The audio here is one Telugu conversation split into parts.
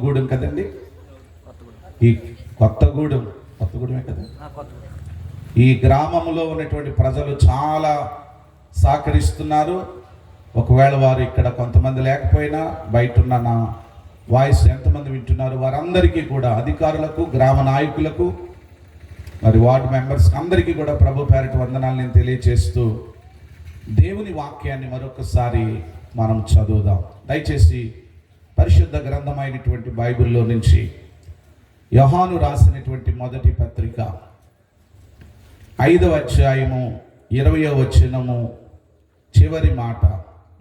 కొత్తగూడెం కదండి, ఈ కొత్తగూడెమే కదా. ఈ గ్రామంలో ఉన్నటువంటి ప్రజలు చాలా సహకరిస్తున్నారు. ఒకవేళ వారు ఇక్కడ కొంతమంది లేకపోయినా బయట ఉన్న నా వాయిస్ ఎంతమంది వింటున్నారు వారందరికీ కూడా, అధికారులకు, గ్రామ నాయకులకు, మరి వార్డు మెంబర్స్ అందరికీ కూడా ప్రభు పేరిట వందనాలు నేను తెలియజేస్తూ దేవుని వాక్యాన్ని మరొకసారి మనం చదువుదాం. దయచేసి పరిశుద్ధ గ్రంథమైనటువంటి బైబిల్లో నుంచి యోహాను రాసినటువంటి మొదటి పత్రిక 5వ అధ్యాయము 20వ వచనము చివరి మాట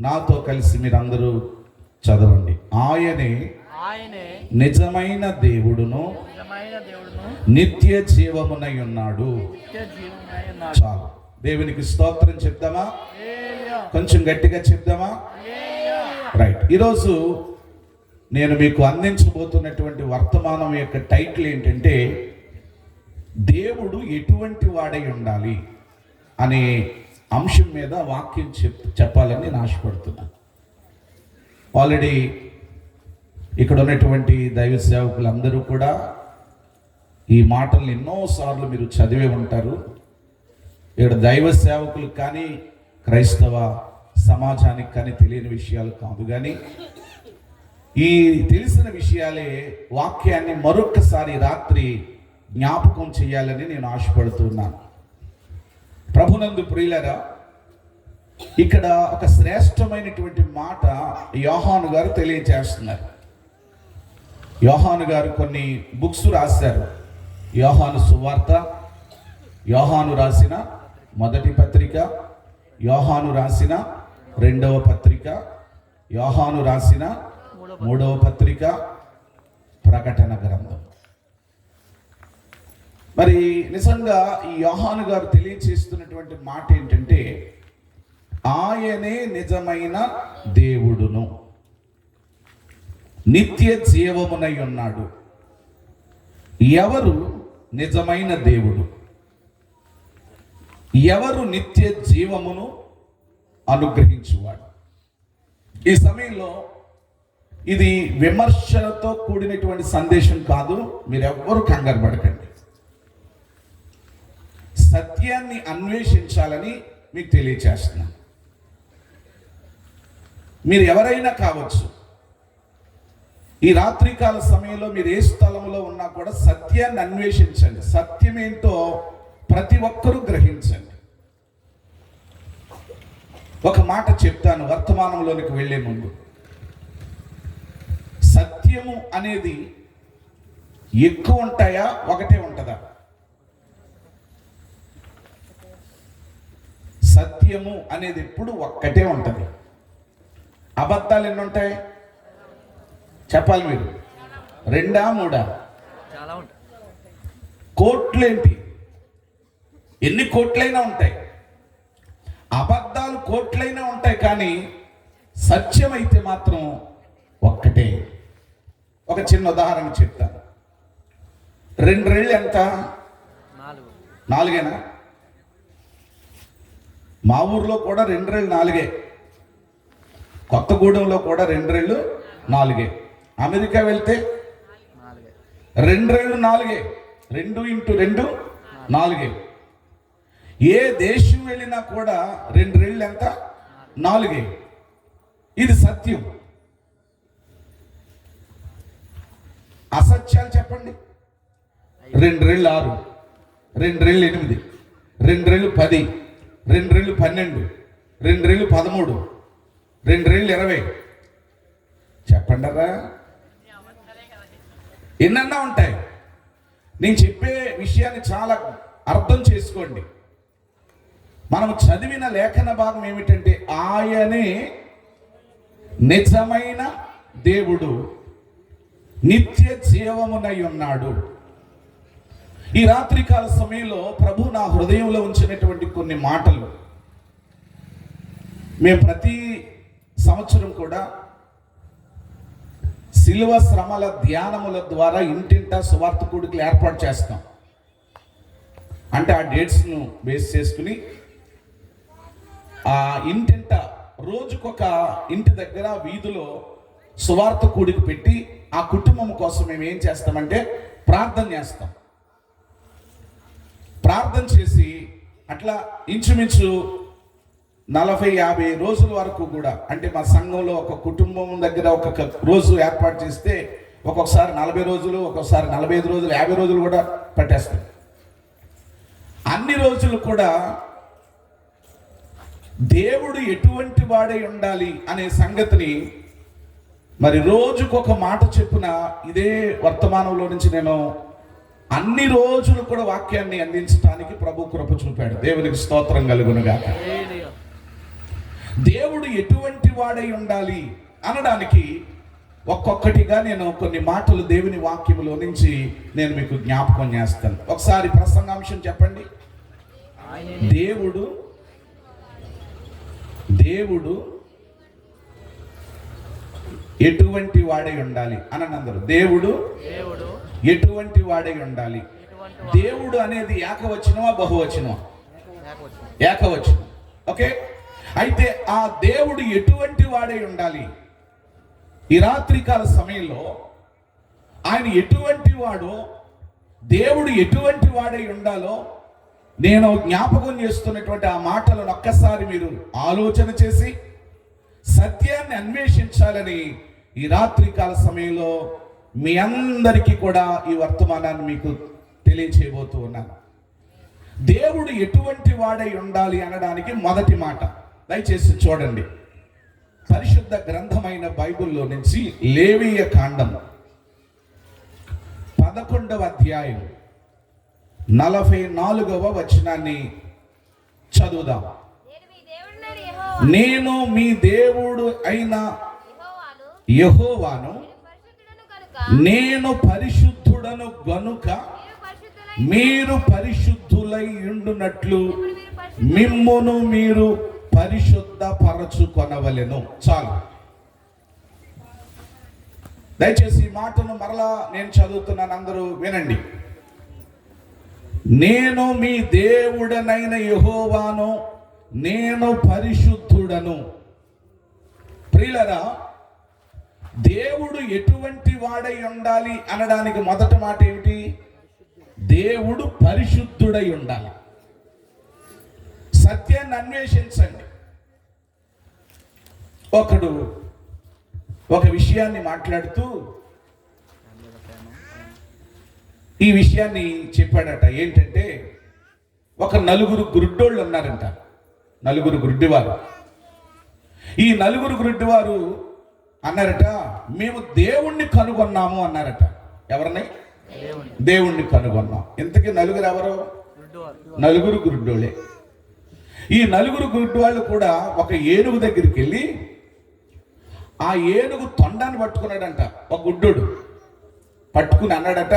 నాతో కలిసి మీరందరూ చదవండి. ఆయనే నిజమైన దేవుడును నిత్య జీవమునై ఉన్నాడు. చాలు, దేవునికి స్తోత్రం చెప్దామా? కొంచెం గట్టిగా చెప్దామా? రైట్. ఈరోజు నేను మీకు అందించబోతున్నటువంటి వర్తమానం యొక్క టైటిల్ ఏంటంటే దేవుడు ఎటువంటి వాడై ఉండాలి అనే అంశం మీద వాక్యం చెప్పాలని నేను ఆశపడుతున్నాను. ఆల్రెడీ ఇక్కడ ఉన్నటువంటి దైవ సేవకులందరూ కూడా ఈ మాటలు ఎన్నోసార్లు మీరు చదివే ఉంటారు. ఇక్కడ దైవ సేవకులకు కానీ క్రైస్తవ సమాజానికి కానీ తెలియని విషయాలు కాదు, కానీ ఈ తెలిసిన విషయాలే వాక్యాన్ని మరొక్కసారి రాత్రి జ్ఞాపకం చేయాలని నేను ఆశపడుతున్నాను. ప్రభునందు ప్రియులరా, ఇక్కడ ఒక శ్రేష్టమైనటువంటి మాట యోహాను గారు తెలియజేస్తున్నారు. యోహాను గారు కొన్ని బుక్స్ రాశారు. యోహాను సువార్త, యోహాను రాసిన మొదటి పత్రిక, యోహాను రాసిన 2వ పత్రిక, యోహాను రాసిన 3వ పత్రిక, ప్రకటన గ్రంథం. మరి నిజంగా ఈ యోహాను గారు తెలియచేస్తున్నటువంటి మాట ఏంటంటే ఆయనే నిజమైన దేవుడును నిత్య జీవమునై ఉన్నాడు. ఎవరు నిజమైన దేవుడు? ఎవరు నిత్య జీవమును అనుగ్రహించువాడు? ఈ సమయంలో ఇది విమర్శలతో కూడినటువంటి సందేశం కాదు. మీరెవ్వరూ కంగారు పడకండి. సత్యాన్ని అన్వేషించాలని మీకు తెలియచేస్తున్నాను. మీరు ఎవరైనా కావచ్చు. ఈ రాత్రికాల సమయంలో మీరు ఏ స్థలంలో ఉన్నా కూడా సత్యాన్ని అన్వేషించండి. సత్యం ఏంటో ప్రతి ఒక్కరూ గ్రహించండి. ఒక మాట చెప్తాను వర్తమానంలోనికి వెళ్లే ముందు. సత్యము అనేది ఎక్కువ ఉంటాయా, ఒకటే ఉంటుందా? సత్యము అనేది ఎప్పుడు ఒక్కటే ఉంటుంది. అబద్ధాలు ఎన్ని ఉంటాయి చెప్పాలి మీరు? 2 3? కోట్లేంటి? ఎన్ని కోట్లైనా ఉంటాయి. అబద్ధాలు కోట్లైనా ఉంటాయి, కానీ సత్యం అయితే మాత్రం ఒక్కటే. ఒక చిన్న ఉదాహరణ చెప్తాను. 2 రెళ్ళు ఎంత? 4. మా ఊర్లో కూడా 2 రెళ్ళు 4. కొత్తగూడెంలో కూడా 2 రెళ్ళు 4. అమెరికా వెళ్తే 2 రెళ్ళు 4. 2 × 2 4. ఏ దేశం వెళ్ళినా కూడా 2 రెళ్ళు ఎంత? 4. ఇది సత్యం. అసత్యాలు చెప్పండి. 2 రెళ్ళు 6, 2 రెళ్ళు 8, 2 రెళ్ళు 10, 2 రెళ్ళు 12, 2 రెళ్ళు 13, 2 రెళ్ళు 20. చెప్పండరా, ఎన్నన్నా ఉంటాయి. నేను చెప్పే విషయాన్ని చాలా అర్థం చేసుకోండి. మనం చదివిన లేఖన భాగం ఏమిటంటే ఆయనే నిజమైన దేవుడు నిత్య జీవమునై ఉన్నాడు. ఈ రాత్రికాల సమయంలో ప్రభు నా హృదయంలో ఉంచినటువంటి కొన్ని మాటలు మేము ప్రతి సంవత్సరం కూడా శిలువ శ్రమల ధ్యానముల ద్వారా ఇంటింటా సువార్త కూడికలు ఏర్పాటు చేస్తాం. అంటే ఆ డేట్స్ను బేస్ చేసుకుని ఆ ఇంటింట రోజుకొక ఇంటి దగ్గర వీధిలో సువార్త కూడిక పెట్టి ఆ కుటుంబం కోసం మేము ఏం చేస్తామంటే ప్రార్థన చేస్తాం. ప్రార్థన చేసి అట్లా ఇంచుమించు 40-50 రోజుల వరకు కూడా, అంటే మా సంఘంలో ఒక కుటుంబం దగ్గర ఒక రోజు ఏర్పాటు చేస్తే ఒక్కొక్కసారి 40 రోజులు, ఒక్కొక్కసారి 45 రోజులు, 50 రోజులు కూడా పట్టేస్తాయి. అన్ని రోజులు కూడా దేవుడు ఎటువంటి వాడై ఉండాలి అనే సంగతిని మరి రోజుకొక మాట చెప్పున ఇదే వర్తమానంలో నుంచి నేను అన్ని రోజులు కూడా వాక్యాన్ని అందించడానికి ప్రభు కృప చూపాడు. దేవునికి స్తోత్రం కలుగునుగాక. దేవుడు ఎటువంటి వాడై ఉండాలి అనడానికి ఒక్కొక్కటిగా నేను కొన్ని మాటలు దేవుని వాక్యములో నుంచి నేను మీకు జ్ఞాపకం చేస్తాను. ఒకసారి ప్రసంగాంశం చెప్పండి. దేవుడు ఎటువంటి వాడై ఉండాలి అని అందరూ. దేవుడు ఎటువంటి వాడై ఉండాలి. దేవుడు అనేది ఏకవచనమా బహువచనమా? ఏకవచనం. ఓకే, అయితే ఆ దేవుడు ఎటువంటి వాడై ఉండాలి, ఈ రాత్రికాల సమయంలో ఆయన ఎటువంటి వాడో, దేవుడు ఎటువంటి వాడై ఉండాలో నేను జ్ఞాపకం చేస్తున్నటువంటి ఆ మాటలను ఒక్కసారి మీరు ఆలోచన చేసి సత్యాన్ని అన్వేషించాలని ఈ రాత్రికాల సమయంలో మీ అందరికీ కూడా ఈ వర్తమానాన్ని మీకు తెలియచేయబోతూ ఉన్నాను. దేవుడు ఎటువంటి వాడై ఉండాలి అనడానికి మొదటి మాట దయచేసి చూడండి. పరిశుద్ధ గ్రంథమైన బైబిల్లో నుంచి లేవీయ కాండం 11వ అధ్యాయం 44వ వచనాన్ని చదువుదాం. నేను మీ దేవుడు అయిన యెహోవాను, నేను పరిశుద్ధుడను గనుక మీరు పరిశుద్ధులై ఉండునట్లు మిమ్మును మీరు పరిశుద్ధ పరచుకొనవలెను. చాలు. దయచేసి ఈ మాటను మరలా నేను చదువుతున్నాను, అందరూ వినండి. నేను మీ దేవుడనైన యెహోవాను, నేను పరిశుద్ధుడను. ప్రియులరా, దేవుడు ఎటువంటి వాడై ఉండాలి అనడానికి మొదటి మాట ఏమిటి? దేవుడు పరిశుద్ధుడై ఉండాలి. సత్యాన్ని అన్వేషించండి. ఒకడు ఒక విషయాన్ని మాట్లాడుతూ ఈ విషయాన్ని చెప్పాడట. ఏంటంటే, ఒక 4 గురుడ్డోళ్ళు ఉన్నారంట, 4 గురుడ్డివారు. ఈ 4 గురుడ్డివారు అన్నారట, మేము దేవుణ్ణి కనుగొన్నాము అన్నారట. ఎవరిని? దేవుణ్ణి కనుగొన్నాం. ఇంతకీ 4 ఎవరు? 4 గురుడ్డోళ్ళే. ఈ 4 గురుడ్డి కూడా ఒక ఏనుగు దగ్గరికి వెళ్ళి ఆ ఏనుగు తొండాన్ని పట్టుకున్నాడంట. ఒక గుడ్డోడు పట్టుకుని అన్నాడట,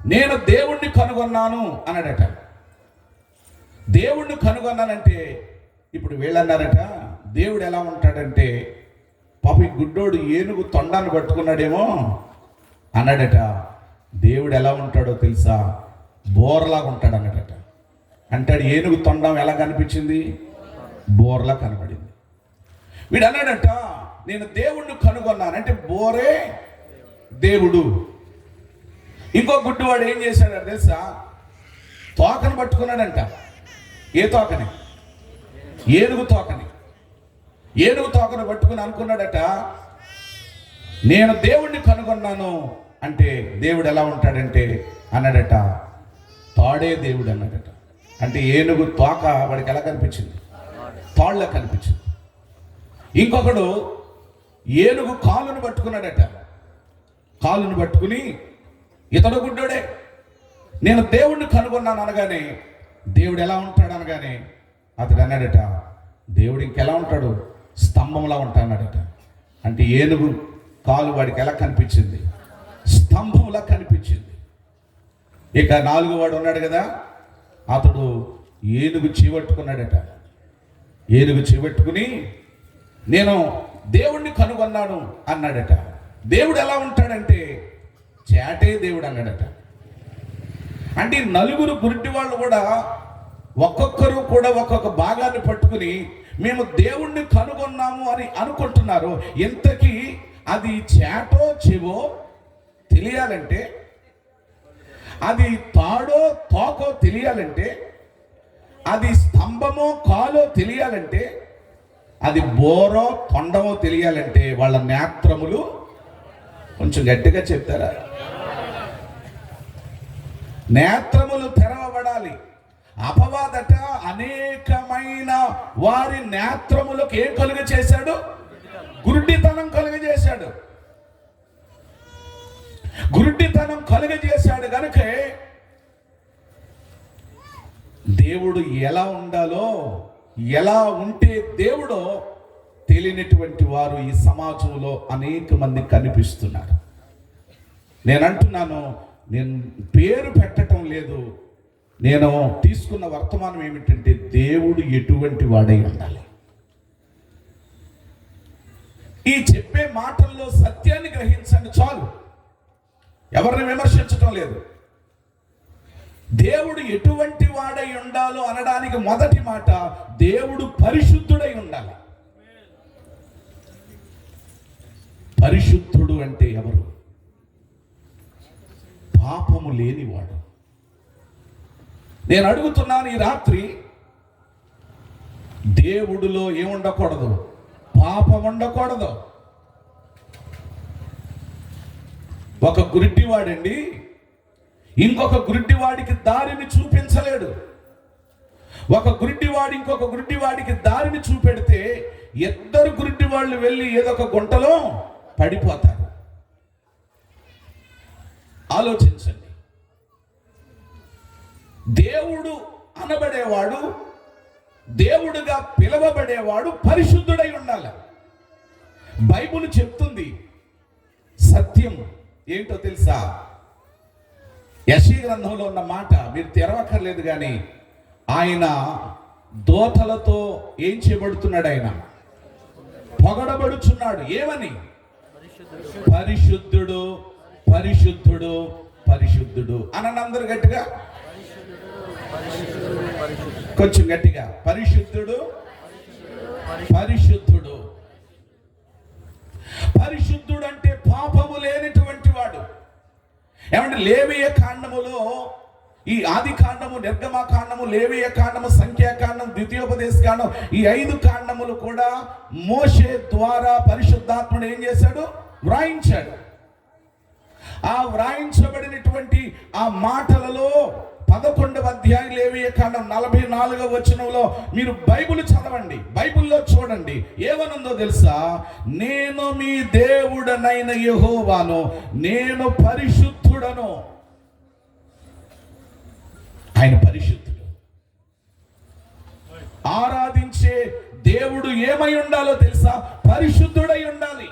నేను దేవుణ్ణి కనుగొన్నాను అన్నాడట. దేవుణ్ణి కనుగొన్నానంటే ఇప్పుడు వీళ్ళన్నారట, దేవుడు ఎలా ఉంటాడంటే, పాప ఈ గుడ్డోడు ఏనుగు తొండాన్ని పట్టుకున్నాడేమో అన్నాడట. దేవుడు ఎలా ఉంటాడో తెలుసా? బోర్లాగా ఉంటాడు అన్నాడట. అంటాడు, ఏనుగు తొండం ఎలా కనిపించింది? బోర్లా కనబడింది. వీడు అన్నాడట, నేను దేవుణ్ణి కనుగొన్నాను అంటే బోరే దేవుడు. ఇంకో గుడ్డివాడు ఏం చేశాడు తెలుసా? తోకను పట్టుకున్నాడంట. ఏ తోకని? ఏనుగు తోకని. ఏనుగు తోకను పట్టుకుని అనుకున్నాడట, నేను దేవుణ్ణి కనుగొన్నాను అంటే దేవుడు ఎలా ఉంటాడంటే అన్నాడట, తాడే దేవుడు అన్నాడట. అంటే ఏనుగు తోక వాడికి ఎలా కనిపించింది? తాళ్ళ కనిపించింది. ఇంకొకడు ఏనుగు కాలును పట్టుకున్నాడట. కాలును పట్టుకుని, ఇతడు గుడ్డోడే, నేను దేవుణ్ణి కనుగొన్నాను అనగానే, దేవుడు ఎలా ఉంటాడు అనగానే అతడు అన్నాడట, దేవుడు ఇంకెలా ఉంటాడు? స్తంభంలా ఉంటాడట. అంటే ఏనుగు కాలు వాడికి ఎలా కనిపించింది? స్తంభంలా కనిపించింది. ఇక 4వ వాడు ఉన్నాడు కదా, అతడు ఏనుగు చేపట్టుకున్నాడట. ఏనుగు చేపట్టుకుని నేను దేవుణ్ణి కనుగొన్నాను అన్నాడట. దేవుడు ఎలా ఉంటాడంటే చేటే దేవుడు అన్నాడట. అంటే 4 గురుడి వాళ్ళు కూడా ఒక్కొక్కరు కూడా ఒక్కొక్క భాగాన్ని పట్టుకుని మేము దేవుణ్ణి కనుగొన్నాము అని అనుకుంటున్నారు. ఇంతకీ అది చేటో చెవో తెలియాలంటే, అది తాడో తోకో తెలియాలంటే, అది స్తంభమో కాలో తెలియాలంటే, అది బోరో తొండమో తెలియాలంటే వాళ్ళ నేత్రములు, కొంచెం గట్టిగా చెప్తారా, నేత్రములు తెరవబడాలి. అపవాదట అనేకమైన వారి నేత్రములకు ఏం కలుగ చేశాడు? గురుడితనం కలుగజేశాడు. గురుడితనం కలుగజేశాడు కనుకే దేవుడు ఎలా ఉండాలో, ఎలా ఉంటే దేవుడో తెలియనటువంటి వారు ఈ సమాజంలో అనేక మంది కనిపిస్తున్నారు. నేను అంటున్నాను, నేను పేరు పెట్టడం లేదు, నేను తీసుకున్న వర్తమానం ఏమిటంటే దేవుడు ఎటువంటి వాడై ఉండాలి. ఈ చెప్పే మాటల్లో సత్యాన్ని గ్రహించండి చాలు, ఎవరిని విమర్శించటం లేదు. దేవుడు ఎటువంటి వాడై ఉండాలో అనడానికి మొదటి మాట, దేవుడు పరిశుద్ధుడై ఉండాలి. పరిశుద్ధుడు అంటే ఎవరు? పాపము లేనివాడు. నేను అడుగుతున్నాను ఈ రాత్రి, దేవుడిలో ఏముండకూడదు? పాపం ఉండకూడదు. ఒక గురిటివాడండి ఇంకొక గురిటివాడికి దారిని చూపించలేడు. ఒక గురిటివాడు ఇంకొక గురిటివాడికి దారిని చూపెడితే ఇద్దరు గురిటివాళ్ళు వెళ్ళి ఏదో ఒక గుంటలో పడిపోతారు. ఆలోచించండి. దేవుడు అనబడేవాడు, దేవుడుగా పిలవబడేవాడు పరిశుద్ధుడై ఉండాలి. బైబిల్ చెప్తుంది సత్యం ఏంటో తెలుసా? యెషయా గ్రంథంలో ఉన్న మాట మీరు తెరవక్కర్లేదు, కానీ ఆయన దోతలతో ఏం చేయబడుతున్నాడు? ఆయన పొగడబడుచున్నాడు. ఏమని? పరిశుద్ధుడు, పరిశుద్ధుడు, పరిశుద్ధుడు. అనందరూ గట్టిగా, కొంచెం గట్టిగా, పరిశుద్ధుడు, పరిశుద్ధుడు. పరిశుద్ధుడు అంటే పాపము లేనటువంటి వాడు. ఏమంటే లేవియ కాండములో, ఈ ఆది కాండము, నిర్గమ కాండము, లేవియ కాండము, సంఖ్యాకాండం, ద్వితీయోపదేశ కాండం, ఈ 5 కాండములు కూడా మోషే ద్వారా పరిశుద్ధాత్ముడు ఏం చేశాడు? వ్రాయించాడు. ఆ వ్రాయించబడినటువంటి ఆ మాటలలో 11వ అధ్యాయం లేవియ కాండం 44వ వచనంలో మీరు బైబిల్ చదవండి, బైబిల్లో చూడండి ఏమనుందో తెలుసా? నేను మీ దేవుడనైన యెహోవాను, నేను పరిశుద్ధుడను. ఆయన పరిశుద్ధుడు. ఆరాధించే దేవుడు ఏమై ఉండాలో తెలుసా? పరిశుద్ధుడై ఉండాలి.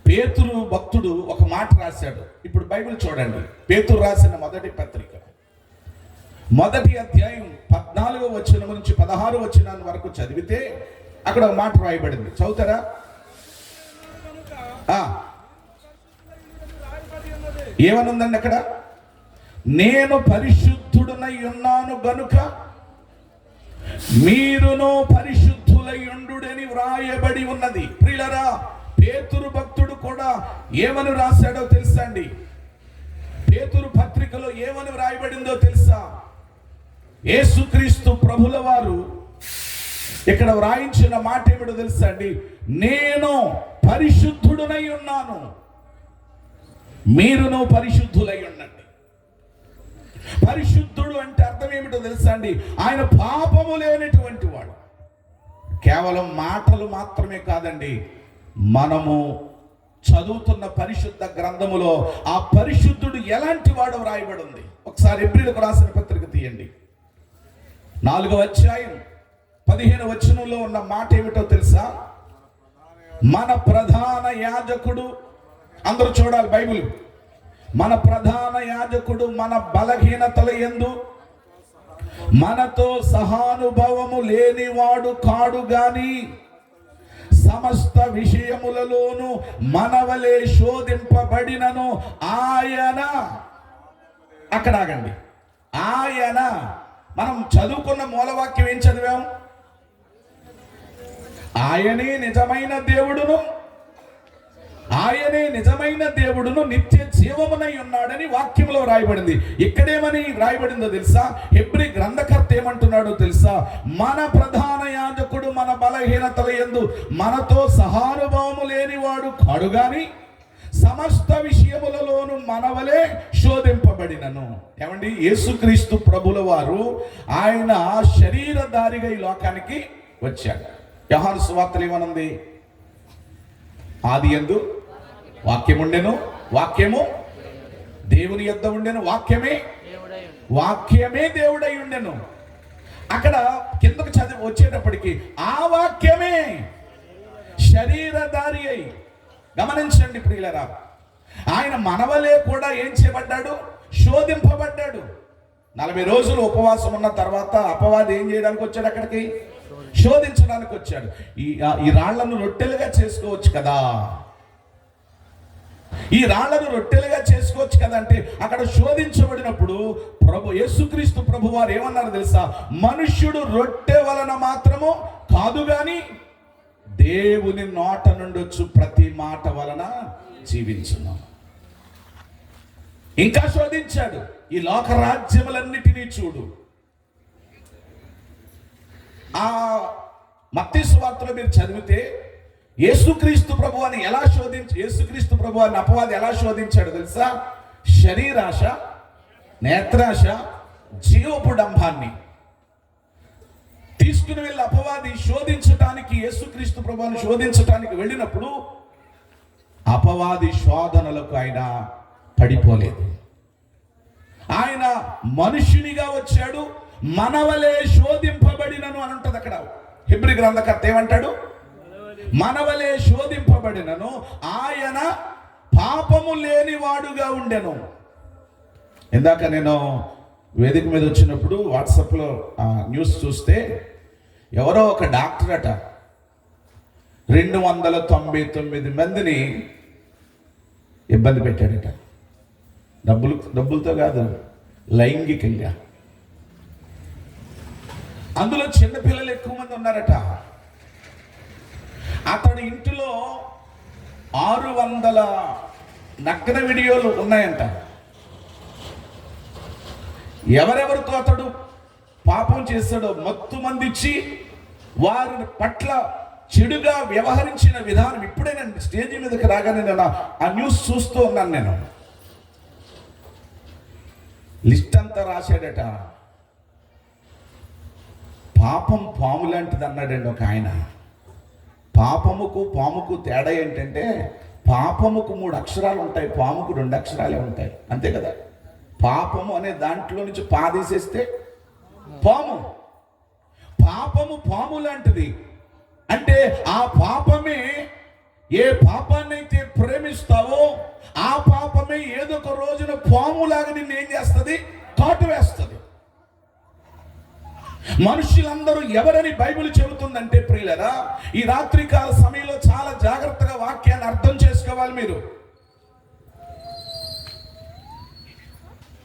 పేతురు భక్తుడు ఒక మాట రాశాడు. ఇప్పుడు బైబిల్ చూడండి, పేతురు రాసిన మొదటి పత్రిక 1వ అధ్యాయం 14వ వచనం నుంచి 16వ వచనం వరకు చదివితే అక్కడ ఒక మాట రాయబడింది. చదువుతారా? ఏమనుందండి అక్కడ? నేను పరిశుద్ధుడనై ఉన్నాను గనుక మీరును పరిశుద్ధులై ఉండుడని వ్రాయబడి ఉన్నది. ప్రియులారా, పేతురు భక్తుడు కూడా ఏమని రాశాడో తెలుసా అండి? పేతురు పత్రికలో ఏమని వ్రాయబడిందో తెలుసా? యేసుక్రీస్తు ప్రభుల వారు ఇక్కడ వ్రాయించిన మాట ఏమిటో తెలుసా అండి? నేను పరిశుద్ధుడనై ఉన్నాను, మీరును పరిశుద్ధులై ఉండండి. పరిశుద్ధుడు అంటే అర్థం ఏమిటో తెలుసా అండి? ఆయన పాపము లేనటువంటి వాడు. కేవలం మాటలు మాత్రమే కాదండి, మనము చదువుతున్న పరిశుద్ధ గ్రంథములో ఆ పరిశుద్ధుడు ఎలాంటి వాడు రాయబడి ఉంది. ఒకసారి హెబ్రీయులకు రాసిన పత్రిక తీయండి, 4వ అధ్యాయం 15వ వచనంలో ఉన్న మాట ఏమిటో తెలుసా? మన ప్రధాన యాజకుడు, అందరూ చూడాలి బైబిల్, మన ప్రధాన యాజకుడు మన బలహీనతల యందు మనతో సహానుభవము లేనివాడు కాడు గాని సమస్త విషయములలోను మనవలే శోధింపబడినను ఆయన, అక్కడ ఆగండి, ఆయన, మనం చదువుకున్న మూలవాక్యం ఏం చదివాం? ఆయనే నిజమైన దేవుడును, ఆయనే నిజమైన దేవుడును నిత్య జీవమునై ఉన్నాడని వాక్యంలో రాయబడింది. ఇక్కడేమని రాయబడిందో తెలుసా? హెబ్రీ గ్రంథకర్త ఏమంటున్నాడో తెలుసా? మన ప్రధాన యాజకుడు మన బలహీనతల యందు మనతో సహానుభావము లేనివాడు కాడు గాని సమస్త విషయములలోను మనవలే శోధింపబడినను. ఏమండి, యేసుక్రీస్తు ప్రభుల వారు ఆయన శరీరధారిగా ఈ లోకానికి వచ్చాడు. యోహాను సువార్తలో ఏమనుంది? ఆది యందు వాక్యం ఉండెను, వాక్యము దేవుని యొద్ద ఉండెను, వాక్యమే దేవుడై ఉండెను. అక్కడ కిందకు చదివి వచ్చేటప్పటికి ఆ వాక్యమే శరీరధారి అయి, గమనించండి ప్రియులరా, ఆయన మనవలే కూడా ఏం చేయబడ్డాడు? శోధింపబడ్డాడు. 40 రోజులు ఉపవాసం ఉన్న తర్వాత అపవాది ఏం చేయడానికి వచ్చాడు? అక్కడికి శోధించడానికి వచ్చాడు. ఈ రాళ్లను రొట్టెలుగా చేసుకోవచ్చు కదా, ఈ రాళ్లను రొట్టెలుగా చేసుకోవచ్చు కదా అంటే అక్కడ శోధించబడినప్పుడు ప్రభు యేసుక్రీస్తు ప్రభు వారు ఏమన్నారు తెలుసా? మనుష్యుడు రొట్టె వలన మాత్రము కాదు గాని దేవుని నోట నుండి వచ్చు ప్రతి మాట వలన జీవించును. ఇంకా శోధించాడు, ఈ లోక రాజ్యములన్నిటినీ చూడు. ఆ మత్తయి సువార్తలో మీరు చదివితే యేసుక్రీస్తు ప్రభువాని ఎలా యేసుక్రీస్తు ప్రభువాని అపవాది ఎలా శోధించాడు తెలుసా? శరీరాశ, నేత్రాశ, జీవపు డంబాన్ని తీసుకుని వెళ్ళి అపవాది శోధించటానికి, యేసుక్రీస్తు ప్రభువాని శోధించటానికి వెళ్ళినప్పుడు అపవాది శోధనలకు ఆయన పడిపోలేదు. ఆయన మనుష్యునిగా వచ్చాడు, మనవలే శోధింపబడినను అని ఉంటుంది అక్కడ. హెబ్రీ గ్రంథకర్త ఏమంటాడు? మనవలే శోధింపబడినను ఆయన పాపము లేనివాడుగా ఉండెను. ఇందాక నేను వేదిక మీద వచ్చినప్పుడు వాట్సాప్లో న్యూస్ చూస్తే ఎవరో ఒక డాక్టర్ అట 299 మందిని ఇబ్బంది పెట్టాడట. డబ్బులతో కాదు, లైంగికంగా. అందులో చిన్నపిల్లలు ఎక్కువ మంది ఉన్నారట. అతడి ఇంటిలో 600 నగ్న వీడియోలు ఉన్నాయంట. ఎవరెవరితో అతడు పాపం చేశాడో మత్తు మంది ఇచ్చి వారి పట్ల చెడుగా వ్యవహరించిన విధానం ఇప్పుడే నేను స్టేజ్ మీదకి రాగానే నేను ఆ న్యూస్ చూస్తూ ఉన్నాను. నేను లిస్ట్ అంతా రాశాడట. పాపం పాము లాంటిది అన్నాడండి ఒక ఆయన. పాపముకు పాముకు తేడా ఏంటంటే పాపముకు 3 అక్షరాలు ఉంటాయి, పాముకు 2 అక్షరాలే ఉంటాయి, అంతే కదా. పాపము అనే దాంట్లో నుంచి పాదేసేస్తే పాము. పాపము పాము లాంటిది అంటే ఆ పాపమే, ఏ పాపాన్నైతే ప్రేమిస్తావో ఆ పాపమే ఏదో ఒక రోజున పాములాగా నిన్ను ఏం చేస్తుంది? కాటు వేస్తుంది. మనుషులందరూ ఎవరని బైబిల్ చెబుతుందంటే ప్రియులరా, ఈ రాత్రికాల సమయంలో చాలా జాగ్రత్తగా వాక్యాన్ని అర్థం చేసుకోవాలి మీరు.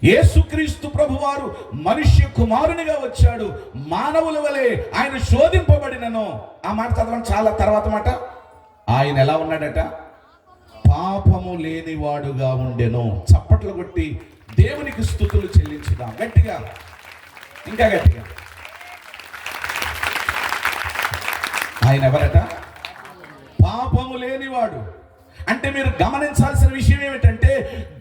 యేసుక్రీస్తు ప్రభువారు మనుష్య కుమారునిగా వచ్చాడు, మానవుల వలె ఆయన శోధింపబడినను. ఆ మాట చదవండి, చాలా తర్వాత మాట. ఆయన ఎలా ఉన్నాడట? పాపము లేనివాడుగా ఉండెను. చప్పట్లు కొట్టి దేవునికి స్తుతులు చెల్లించుదాం గట్టిగా, ఇంకా గట్టిగా. ఆయన ఎవరట? పాపము లేనివాడు. అంటే మీరు గమనించాల్సిన విషయం ఏమిటంటే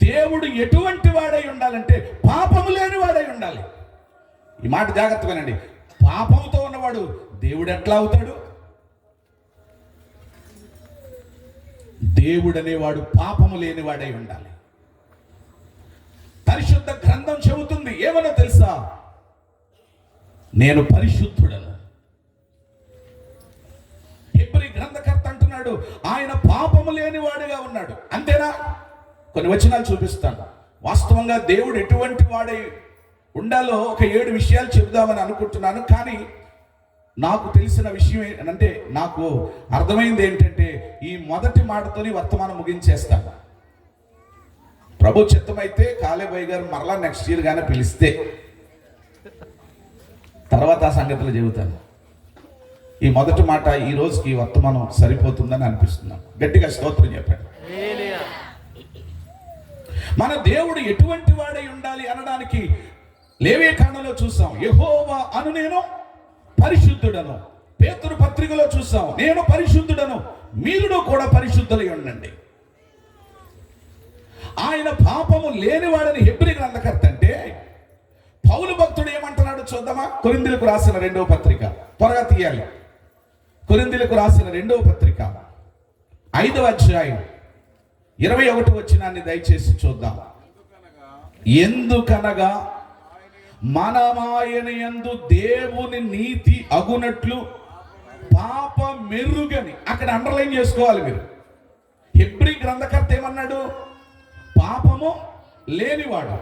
దేవుడు ఎటువంటి వాడై ఉండాలంటే పాపము లేనివాడై ఉండాలి. ఈ మాట జాగ్రత్తగానండి. పాపముతో ఉన్నవాడు దేవుడు ఎట్లా అవుతాడు? దేవుడు అనేవాడు పాపము లేనివాడై ఉండాలి. పరిశుద్ధ గ్రంథం చెబుతుంది ఏమన్నా తెలుసా? నేను పరిశుద్ధుడను. హెబ్రీ గ్రంథకర్త అంటున్నాడు ఆయన పాపము లేనివాడుగా ఉన్నాడు. అంతేనా? కొన్ని వచనాలు చూపిస్తాను. వాస్తవంగా దేవుడు ఎటువంటి వాడై ఉండాలో ఒక 7 విషయాలు చెబుదామని అనుకుంటున్నాను. కానీ నాకు తెలిసిన విషయం ఏంటంటే, నాకు అర్థమైంది ఏంటంటే, ఈ మొదటి మాటతోని వర్తమానం ముగించేస్తాను. ప్రభు చిత్తమైతే కాలేబాయ్ గారు మరలా నెక్స్ట్ ఇయర్ గానే పిలిస్తే తర్వాత ఆ సంగతులు చెబుతాను. ఈ మొదటి మాట ఈ రోజుకి వర్తమానం సరిపోతుందని అనిపిస్తున్నాం. గట్టిగా స్తోత్రం చెప్పండి. మన దేవుడు ఎటువంటి వాడై ఉండాలి అనడానికి లేవియకాండంలో చూసాం, యెహోవా అను నేను పరిశుద్ధుడను. పేతురు పత్రికలో చూసాం, నేను పరిశుద్ధుడను, మీరు కూడా పరిశుద్ధులై ఉండండి. ఆయన పాపము లేనివాడని హెబ్రీ గ్రంథకర్త అంటే పౌలు భక్తుడు ఏమంటున్నాడు చూద్దామా? కొరింథీయులకు రాసిన 2వ పత్రిక, త్వరగా తీయాలి. కొరింథీయులకు రాసిన 2వ పత్రిక 5వ అధ్యాయం 21వ వచనాన్ని దయచేసి చూద్దాం. ఎందుకనగా మనమాయన యందు దేవుని నీతి అగునట్లు పాప మెరుగని, అక్కడ అండర్లైన్ చేసుకోవాలి మీరు. హెబ్రీ గ్రంథకర్త ఏమన్నాడు? పాపము లేనివాడు.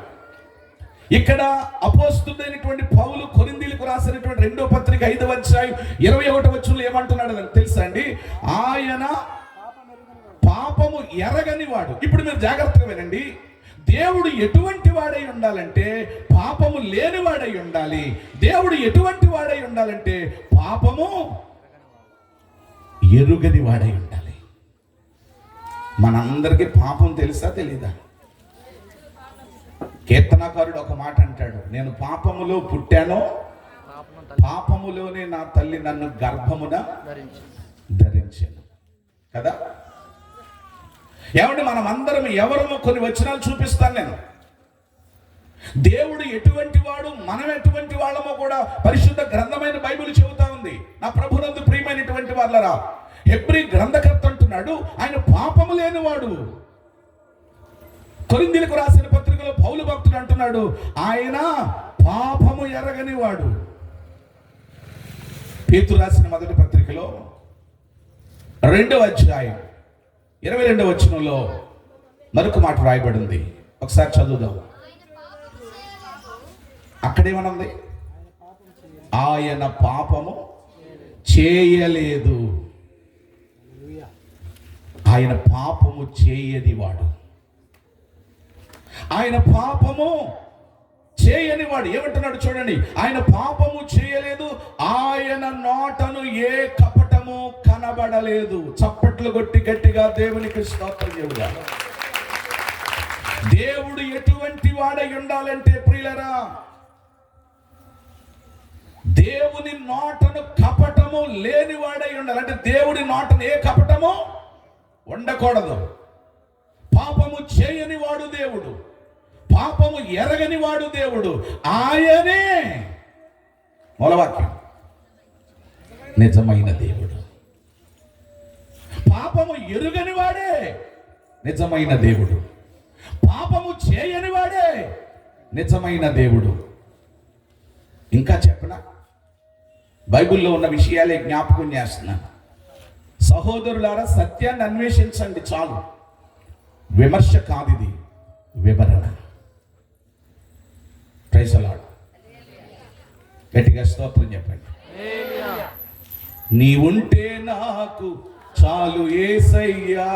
ఇక్కడ అపోస్తుడైనటువంటి పౌలు కొరింథీయులకు రాసినటువంటి 2వ పత్రిక 5వ అధ్యాయం 21వ వచనంలో ఏమంటున్నాడు తెలుసా అండి? ఆయన పాపము ఎరగని వాడు. ఇప్పుడు మీరు జాగ్రత్తగా వినండి. దేవుడు ఎటువంటి వాడై ఉండాలంటే పాపము లేనివాడై ఉండాలి. దేవుడు ఎటువంటి వాడై ఉండాలంటే పాపము ఎరుగని వాడై ఉండాలి. మనందరికీ పాపం తెలుసా తెలీదా? కీర్తనాకారుడు ఒక మాట అంటాడు, నేను పాపములో పుట్టాను, పాపములోనే నా తల్లి నన్ను గర్భమున ధరించాను కదా. ఏమంటే మనం అందరం ఎవరమో కొన్ని వచనాలు చూపిస్తాను నేను. దేవుడు ఎటువంటి వాడు, మనం ఎటువంటి వాళ్ళమో కూడా పరిశుద్ధ గ్రంథమైన బైబిల్ చెబుతా ఉంది. నా ప్రభునందు ప్రియమైనటువంటి వాళ్ళరా, హెబ్రీ గ్రంథకర్త అంటున్నాడు ఆయన పాపము లేనివాడు. కొరింథీయులకు రాసిన పత్రికలో పౌలు భక్తుడు అంటున్నాడు ఆయన పాపము ఎరగని వాడు. పేతురు రాసిన మొదటి పత్రికలో 2వ అధ్యాయం 22వ వచనంలో మరొక మాట రాయబడింది. ఒకసారి చదువుదాం. అక్కడేమనుంది? ఆయన పాపము చేయలేదు. ఆయన పాపము చేయని వాడు. ఆయన పాపము చేయని వాడు. ఏమంటున్నాడు చూడండి, ఆయన పాపము చేయలేదు, ఆయన నోటను ఏ కపటము కనబడలేదు. చప్పట్లు కొట్టి గట్టిగా దేవునికి స్తోత్రం చెబుదా. దేవుడు ఎటువంటి వాడై ఉండాలంటే ప్రియులరా, దేవుని నోటను కపటము లేని వాడై ఉండాలి. అంటే దేవుడి నోటను ఏ కపటము ఉండకూడదు. పాపము చేయని వాడు దేవుడు, పాపము ఎరగని వాడు దేవుడు. ఆయనే మూలవాక్యం నిజమైన దేవుడు. పాపము ఎరుగని వాడే నిజమైన దేవుడు. పాపము చేయని వాడే నిజమైన దేవుడు. ఇంకా చెప్పనా, బైబిల్లో ఉన్న విషయాలే జ్ఞాపకం చేస్తున్నాను. సహోదరులారా, సత్యాన్ని అన్వేషించండి చాలు. విమర్శ కాదు ఇది, వివరణ. Praise the lord. గట్టిగా స్తోత్రం చెప్పండి. నీ ఉంటే నాకు చాలు యేసయ్యా,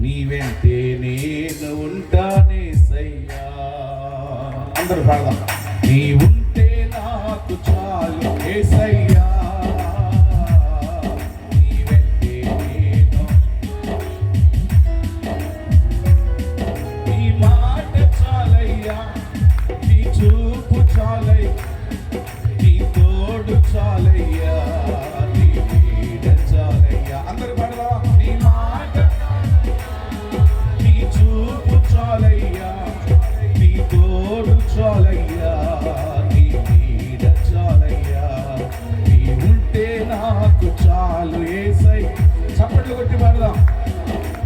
నీ వెంటే నేను ఉంటానేసయ్యా. అందరూ పాడదాం. నీ ఉంటే నాకు చాలు యేసయ్యా, చాలయ్యా, నీ నీడ చాలయ్యా. అందరూ పాడదా. నీ మాట, నీ చూపు చాలయ్యా, నీ తోడు చాలయ్యా, నీ నీడ చాలయ్యా, నీ ఉంటే నాకు చాలు యేసయ్యా. చప్పట్లు కొట్టి పాడదాం.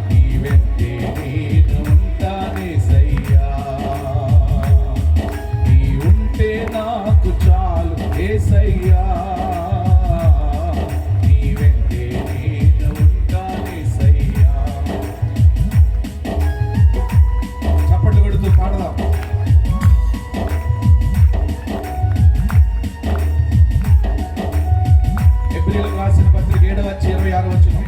నీ వెంటే నేను ఉంటానేసయ్యా, నీ ఉంటే నాకు చాలు యేసయ్యా, నీ వెంటే నేను ఉంటానేసయ్యా. చప్పట్లు కొడుతూ పాడదాం. హెబ్రీయులకు రాసిన పత్రిక 7వ అధ్యాయం 26వ వచనం.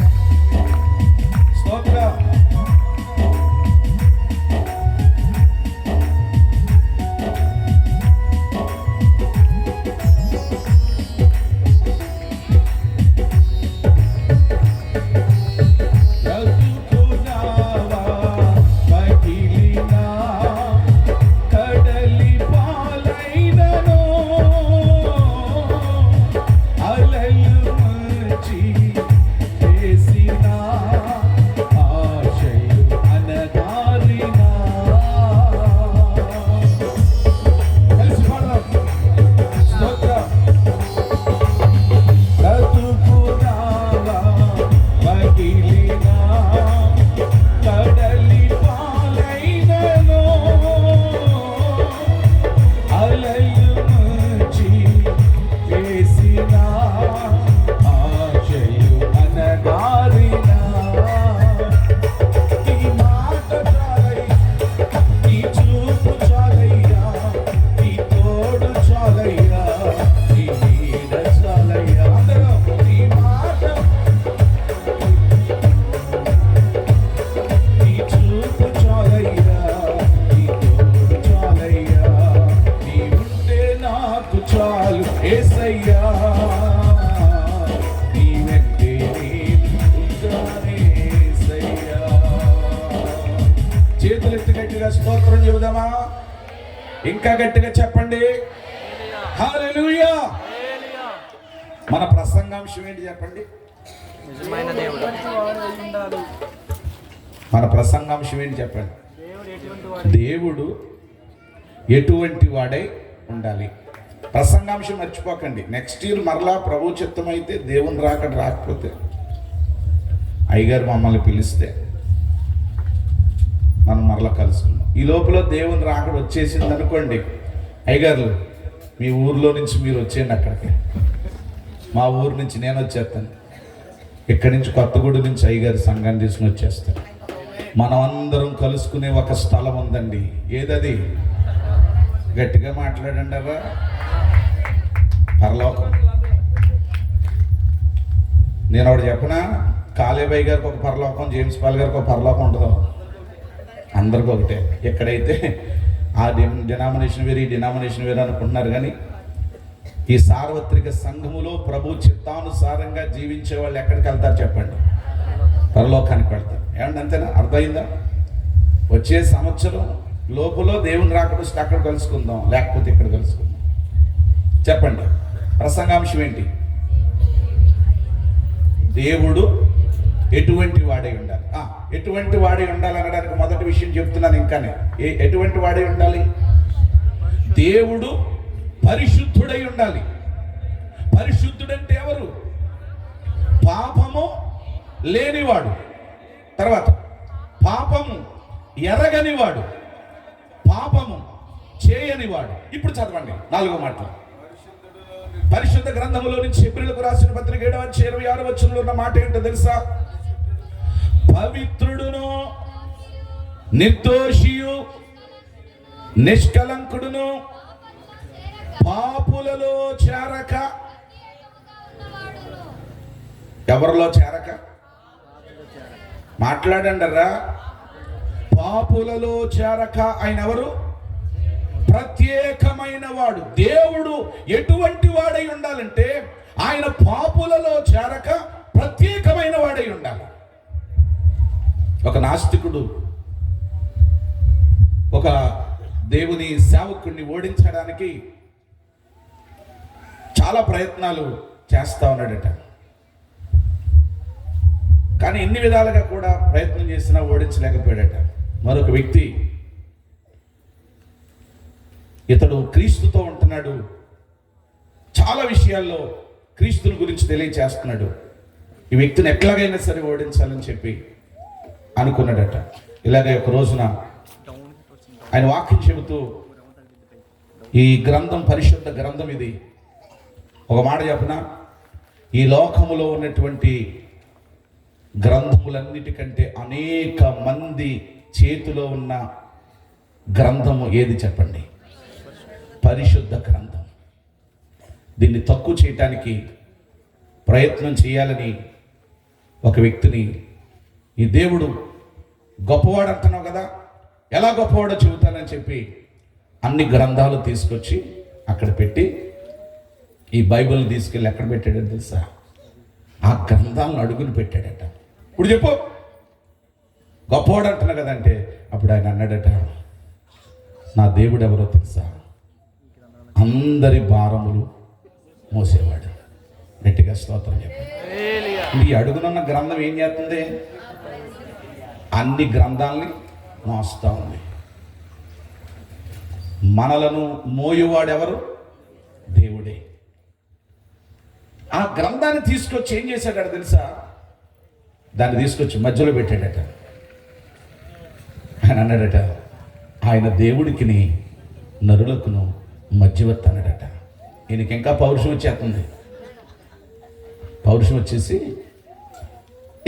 గట్టిగా స్తోత్రం చెబుదామా? ఇంకా గట్టిగా చెప్పండి, హల్లెలూయా. మన ప్రసంగాంశం ఏంటి చెప్పండి? మన ప్రసంగాంశం ఏంటి చెప్పండి? దేవుడు ఎటువంటి వాడై ఉండాలి. ప్రసంగాంశం మర్చిపోకండి. నెక్స్ట్ ఇయర్ మరలా ప్రభు చిత్తం అయితే, దేవుని రాకపోతే, అయ్యగారు మమ్మల్ని పిలిస్తే మనం మరలా కలుసుకుందాం. ఈ లోపల దేవుని రాకడ వచ్చేసింది అనుకోండి, అయ్యగారు మీ ఊర్లో నుంచి మీరు వచ్చేయండి అక్కడికి, మా ఊరు నుంచి నేను వచ్చేస్తాను, ఇక్కడి నుంచి కొత్తగూడ నుంచి అయ్యగారి సంఘాన్ని తీసుకుని వచ్చేస్తాను. మనం అందరం కలుసుకునే ఒక స్థలం ఉందండి. ఏదది? గట్టిగా మాట్లాడండి అరా. పరలోకం. నేను ఒకటి చెప్పనా, కాళేబాయి గారికి ఒక పరలోకం, జేమ్స్ పాల్ గారికి ఒక పరలోకం ఉండదు, అందరికి ఒకటే. ఎక్కడైతే ఆ డినామినేషన్ వేరు, ఈ డినామినేషన్ వేరు అనుకుంటున్నారు, కానీ ఈ సార్వత్రిక సంఘములో ప్రభు చిత్తానుసారంగా జీవించే వాళ్ళు ఎక్కడికి వెళ్తారు చెప్పండి? పరలోకానికి వెళ్తారు. ఏమంటే అంతేనా? అర్థమైందా? వచ్చే సంవత్సరం లోపల దేవుని రాకడ వస్తే అక్కడ కలుసుకుందాం, లేకపోతే ఇక్కడ కలుసుకుందాం. చెప్పండి, ప్రసంగాంశం ఏంటి? దేవుడు ఎటువంటి వాడై ఉండాలి. ఎటువంటి వాడై ఉండాలి అనడానికి మొదటి విషయం చెప్తున్నాను. ఇంకానే ఎటువంటి వాడై ఉండాలి? దేవుడు పరిశుద్ధుడై ఉండాలి. పరిశుద్ధుడంటే ఎవరు? పాపము లేనివాడు. తర్వాత పాపము ఎరగనివాడు, పాపము చేయనివాడు. ఇప్పుడు చదవండి 4వ మాట. పరిశుద్ధ గ్రంథములో నుంచి హెబ్రీయులకు రాసిన పత్రిక 7:26 వచనంలో ఉన్న మాట ఏంటో తెలుసా? పవిత్రుడును, నిర్దోషియు, నిష్కలంకుడును, పాపులలో చేరక. ఎవరిలో చేరక? మాట్లాడండరా. పాపులలో చేరక. ఆయన ఎవరు? ప్రత్యేకమైన వాడు. దేవుడు ఎటువంటి వాడై ఉండాలంటే, ఆయన పాపులలో చేరక ప్రత్యేకమైన వాడై ఉండాలి. ఒక నాస్తికుడు ఒక దేవుని సేవకుడిని ఓడించడానికి చాలా ప్రయత్నాలు చేస్తా ఉన్నాడట. కానీ ఎన్ని విధాలుగా కూడా ప్రయత్నం చేసినా ఓడించలేకపోయాడట. మరొక వ్యక్తి, ఇతడు క్రీస్తుతో ఉంటున్నాడు, చాలా విషయాల్లో క్రీస్తుని గురించి తెలియచేస్తున్నాడు, ఈ వ్యక్తిని ఎట్లాగైనా సరే ఓడించాలని చెప్పి అనుకున్నాడట. ఇలాగే ఒక రోజున ఆయన వాక్యం చెబుతూ, ఈ గ్రంథం పరిశుద్ధ గ్రంథం, ఇది ఒక మాట చెప్పనా, ఈ లోకములో ఉన్నటువంటి గ్రంథములన్నిటికంటే అనేక మంది చేతిలో ఉన్న గ్రంథము ఏది చెప్పండి? పరిశుద్ధ గ్రంథం. దీన్ని తక్కువ చేయటానికి ప్రయత్నం చేయాలని ఒక వ్యక్తిని, ఈ దేవుడు గొప్పవాడు అంటున్నావు కదా, ఎలా గొప్పవాడో చెబుతానని చెప్పి అన్ని గ్రంథాలు తీసుకొచ్చి అక్కడ పెట్టి, ఈ బైబిల్ తీసుకెళ్ళి ఎక్కడ పెట్టాడని తెలుసా? ఆ గ్రంథాలను అడుగుని పెట్టాడట. ఇప్పుడు చెప్పు, గొప్పవాడు అంటున్నా కదంటే, అప్పుడు ఆయన అన్నాడట, నా దేవుడు ఎవరో తెలుసా? అందరి భారములు మోసేవాడు. గట్టిగా స్తోత్రం చెప్పండి. ఈ అడుగునున్న గ్రంథం ఏం చేస్తుంది? అన్ని గ్రంథాలని మోస్తా ఉంది. మనలను మోయువాడు ఎవరు? దేవుడే. ఆ గ్రంథాన్ని తీసుకొచ్చి ఏం చేశాడట తెలుసా? దాన్ని తీసుకొచ్చి మధ్యలో పెట్టాడట. ఆయన అన్నాడట, ఆయన దేవుడికిని నరులకును మధ్యవర్తి అన్నాడట. ఈయనకి ఇంకా పౌరుషం వచ్చేస్తుంది. పౌరుషం వచ్చేసి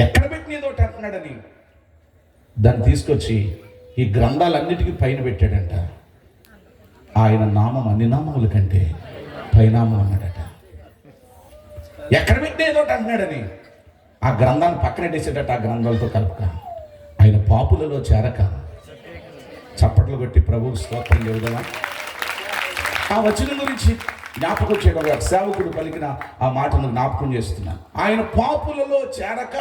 ఎక్కడ పెట్టినదోటి అంటున్నాడని దాన్ని తీసుకొచ్చి ఈ గ్రంథాలన్నిటికీ పైన పెట్టాడంట. ఆయన నామం అన్ని నామముల కంటే పైనామం అన్నాడట. ఎక్కడ పెట్టినదోటి అంటున్నాడని ఆ గ్రంథాన్ని పక్కనెట్టేసేటట్టు ఆ గ్రంథాలతో కలుపుక. ఆయన పాపులలో చేరక. చప్పట్లు కొట్టి ప్రభువుకి స్తోత్రం చెబుదామా? ఆ వచనం గురించి జ్ఞాపకం చేయడం, సేవకుడు పలికిన ఆ మాటను జ్ఞాపకం చేస్తున్నాను. ఆయన పాపులలో చేరక